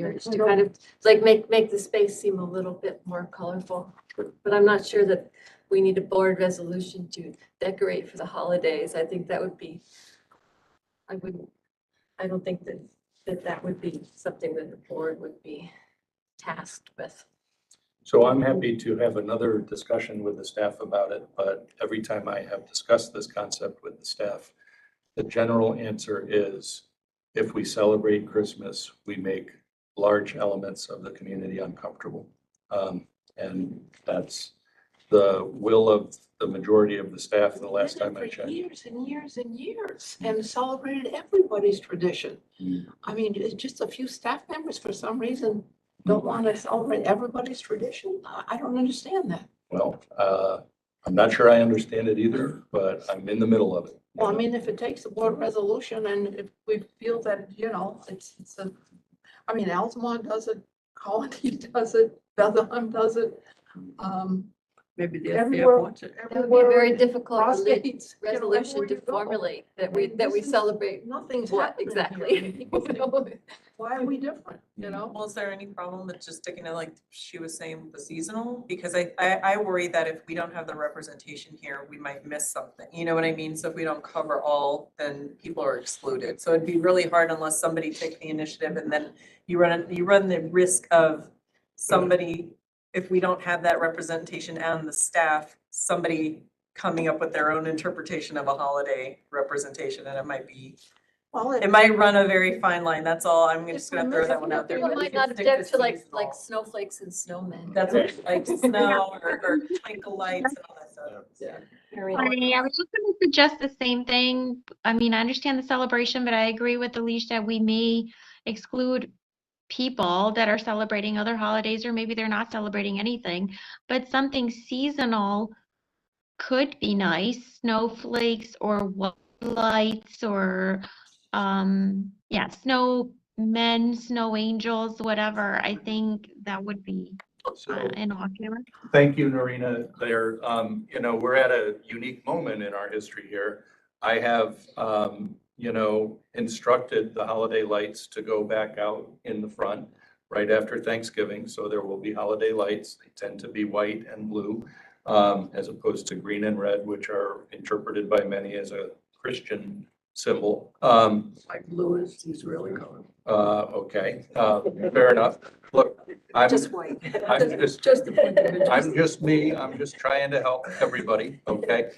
urge to kind of like make the space seem a little bit more colorful. But I'm not sure that we need a board resolution to decorate for the holidays. I think that would be, I don't think that would be something that the board would be tasked with. So I'm happy to have another discussion with the staff about it, but every time I have discussed this concept with the staff, the general answer is if we celebrate Christmas, we make large elements of the community uncomfortable. And that's the will of the majority of the staff the last time I checked. Years and years and years and celebrated everybody's tradition. I mean, it's just a few staff members for some reason don't want to celebrate everybody's tradition. I don't understand that. Well, I'm not sure I understand it either, but I'm in the middle of it. Well, I mean, if it takes a board resolution and if we feel that, Altamont does it, Colony does it, Bethlehem does it. Maybe the Everywhere- SBF wants it. That would be a very difficult Cross-states, resolution everywhere to you go. formulate that I mean, we this is- celebrate Nothing's what happening exactly. here. Why are we different, Well, is there any problem with just sticking to like she was saying, the seasonal? Because I worry that if we don't have the representation here, we might miss something. You know what I mean? So if we don't cover all, then people are excluded. So it'd be really hard unless somebody takes the initiative and then you run the risk of somebody, if we don't have that representation and the staff, somebody coming up with their own interpretation of a holiday representation, and it might run a very fine line. That's all. I'm just gonna throw that one out there. People but we might can not stick to object to like seasonal. snowflakes and snowmen. That's what, like snow or twinkle lights and all that stuff. Yeah. Funny, I was just going to suggest the same thing. I mean, I understand the celebration, but I agree with Alicia. We may exclude people that are celebrating other holidays, or maybe they're not celebrating anything, but something seasonal could be nice. Snowflakes or white lights or, snowmen, snow angels, whatever. I think that would be So innocuous. thank you, Norina. We're at a unique moment in our history here. I have, instructed the holiday lights to go back out in the front right after Thanksgiving. So there will be holiday lights. They tend to be white and blue. as opposed to green and red, which are interpreted by many as a Christian symbol. Like blue is Israeli color. Okay, fair enough. Look, Just white. Just the point of interest. I'm just me, I'm just trying to help everybody, okay?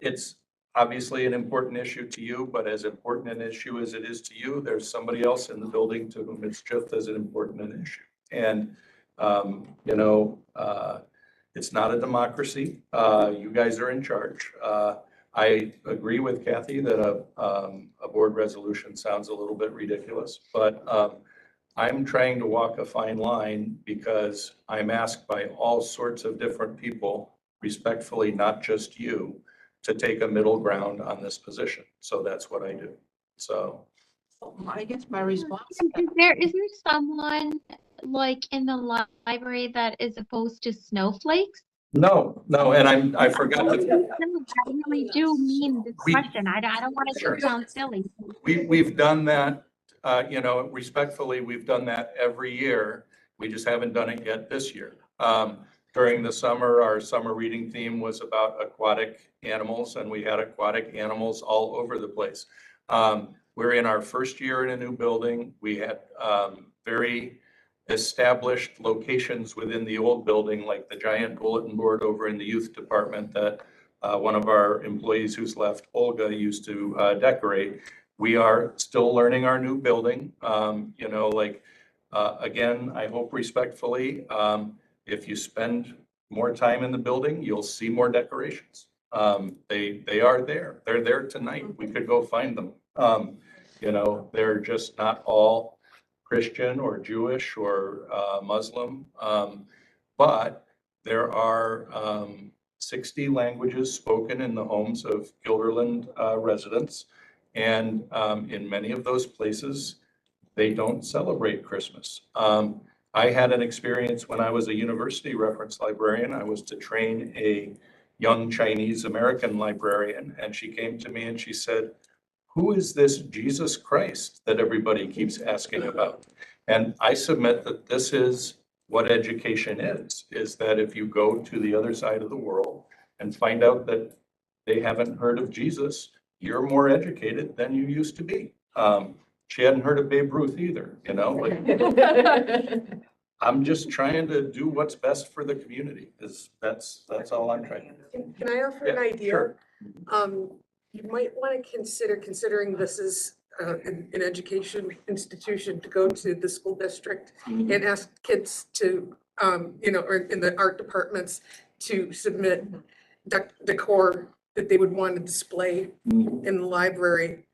It's obviously an important issue to you, but as important an issue as it is to you, there's somebody else in the building to whom it's just as important an issue. And, you know, it's not a democracy. You guys are in charge. I agree with Kathy that a board resolution sounds a little bit ridiculous, but I'm trying to walk a fine line because I'm asked by all sorts of different people, respectfully, not just you, to take a middle ground on this position. So that's what I do. So. I guess my response. Is there someone like in the library that is opposed to snowflakes? No, and I forgot No, to, I really do mean this We- question. I don't want it Sure. to sound silly. we've done that, you know, respectfully, we've done that every year. We just haven't done it yet this year. During the summer, our summer reading theme was about aquatic animals, and we had aquatic animals all over the place. We're in our first year in a new building. We had very established locations within the old building, like the giant bulletin board over in the youth department that one of our employees who's left, Olga, used to decorate. We are still learning our new building. You know, like, again, I hope respectfully, if you spend more time in the building, you'll see more decorations. They are there. They're there tonight. We could go find them. You know, they're just not all Christian or Jewish or Muslim. But there are 60 languages spoken in the homes of Guilderland residents. And in many of those places, they don't celebrate Christmas. I had an experience when I was a university reference librarian. I was to train a young Chinese American librarian, and she came to me and she said, "Who is this Jesus Christ that everybody keeps asking about?" And I submit that this is what education is that if you go to the other side of the world and find out that they haven't heard of Jesus, you're more educated than you used to be. She hadn't heard of Babe Ruth either, you know, like, I'm just trying to do what's best for the community. That's all I'm trying to do. Can I offer an Yeah, idea? sure. You might want to considering this is an education institution, to go to the school district and ask kids to, you know, or in the art departments to submit decor that they would want to display in the library,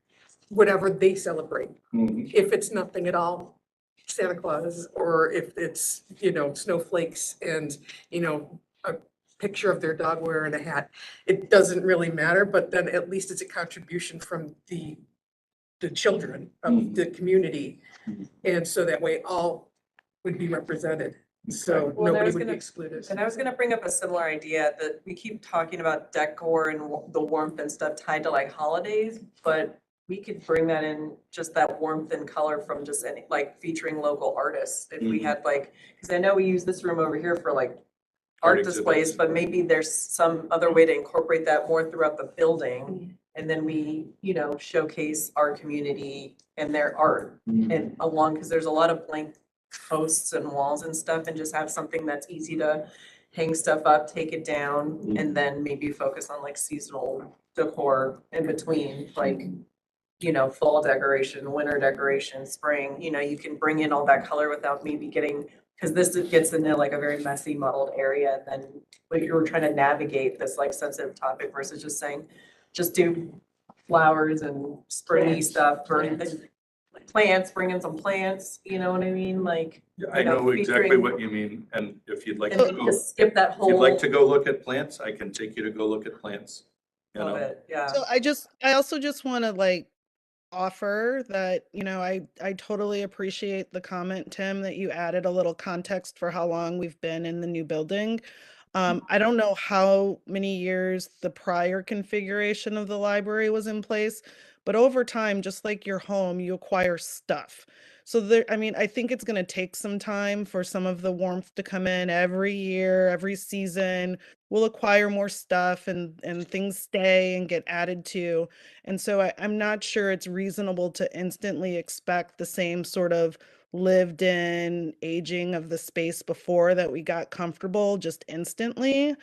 whatever they celebrate. Mhm. If it's nothing at all, Santa Claus, or if it's, you know, snowflakes and, you know, a picture of their dog wearing a hat, it doesn't really matter, but then at least it's a contribution from the children of the community. And so that way all would be represented. So Well, and I nobody was would be gonna- excluded. And I was gonna bring up a similar idea that we keep talking about decor and the warmth and stuff tied to like holidays, but we could bring that in, just that warmth and color from just any, like featuring local artists. If we had like, because I know we use this room over here for like art displays, exhibits. but maybe there's some other way to incorporate that more throughout the building. And then we, you know, showcase our community and their art and along, because there's a lot of blank posts and walls and stuff, and just have something that's easy to hang stuff up, take it down, and then maybe focus on like seasonal decor in between, like, you know, fall decoration, winter decoration, spring, you know, you can bring in all that color without maybe getting, because this gets into like a very messy muddled area, and then like you're trying to navigate this like sensitive topic versus just saying, just do flowers and springy stuff, or plants, bring in some plants, you know what I mean, like. Yeah, I you know exactly featuring- what you mean, and if you'd like And to then go, just skip that if you'd whole like to go look at plants, I can take you to go look at plants. You of know, it, yeah. So I also just want to like offer that, you know, I totally appreciate the comment, Tim, that you added a little context for how long we've been in the new building. I don't know how many years the prior configuration of the library was in place, But over time, just like your home, you acquire stuff. So there, I mean, I think it's going to take some time for some of the warmth to come in every year, every season. We'll acquire more stuff and things stay and get added to. And so I'm not sure it's reasonable to instantly expect the same sort of lived in aging of the space before that we got comfortable just instantly.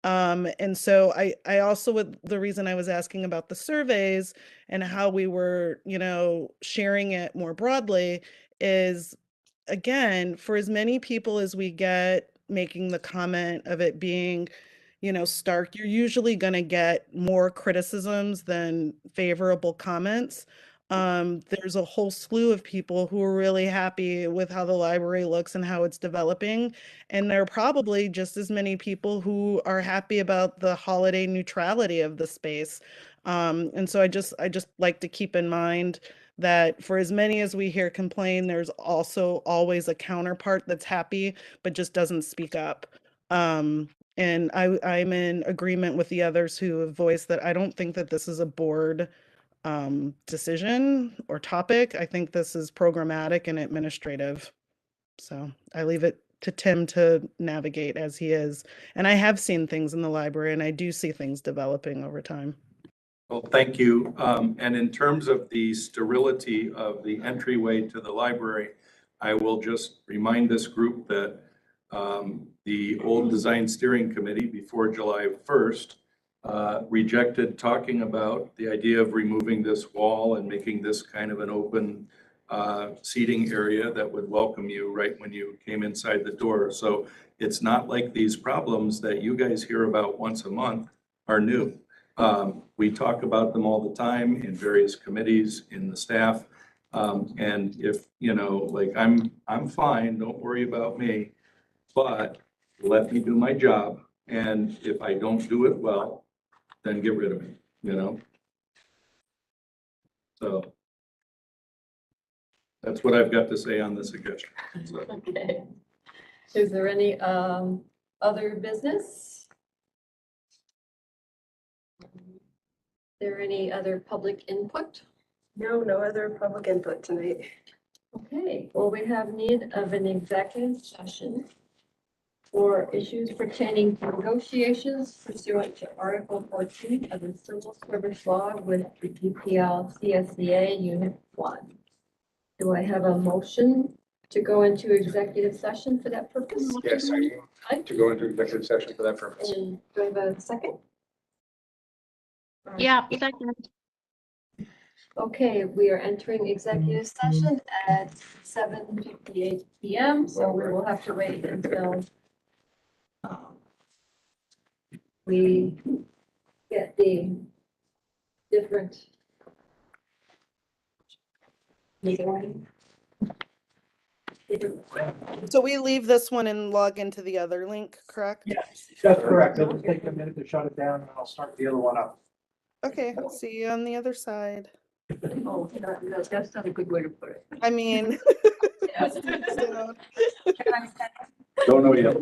And so I also would, the reason I was asking about the surveys and how we were, sharing it more broadly is, again, for as many people as we get making the comment of it being, stark, you're usually going to get more criticisms than favorable comments. There's a whole slew of people who are really happy with how the library looks and how it's developing. And there are probably just as many people who are happy about the holiday neutrality of the space. And so I just like to keep in mind that for as many as we hear complain, there's also always a counterpart that's happy, but just doesn't speak up. And I'm in agreement with the others who have voiced that I don't think that this is a board decision or topic. I think this is programmatic and administrative. So I leave it to Tim to navigate as he is. And I have seen things in the library and I do see things developing over time. Well, thank you. And in terms of the sterility of the entryway to the library, I will just remind this group that the old design steering committee before July 1st rejected talking about the idea of removing this wall and making this kind of an open seating area that would welcome you right when you came inside the door. So it's not like these problems that you guys hear about once a month are new. We talk about them all the time in various committees, in the staff. And if, like I'm fine, don't worry about me, but let me do my job. And if I don't do it well, then get rid of me, So that's what I've got to say on the suggestion. So. Okay. Is there any other business? Is there any other public input? No other public input tonight. Okay, well, we have need of an executive session for issues pertaining to negotiations pursuant to Article 14 of the Civil Service Law with the UPL CSEA Unit 1. Do I have a motion to go into executive session for that purpose? Yes, I move to go into executive session for that purpose. And do I have a second? Yeah, second. Okay, we are entering executive session at 7:58 PM, so we will have to wait until we get the different meeting. So we leave this one and log into the other link, correct? Yes, that's correct. It'll take a minute to shut it down and I'll start the other one up. Okay, see you on the other side. Oh, that's not a good way to put it. I mean. Don't know yet.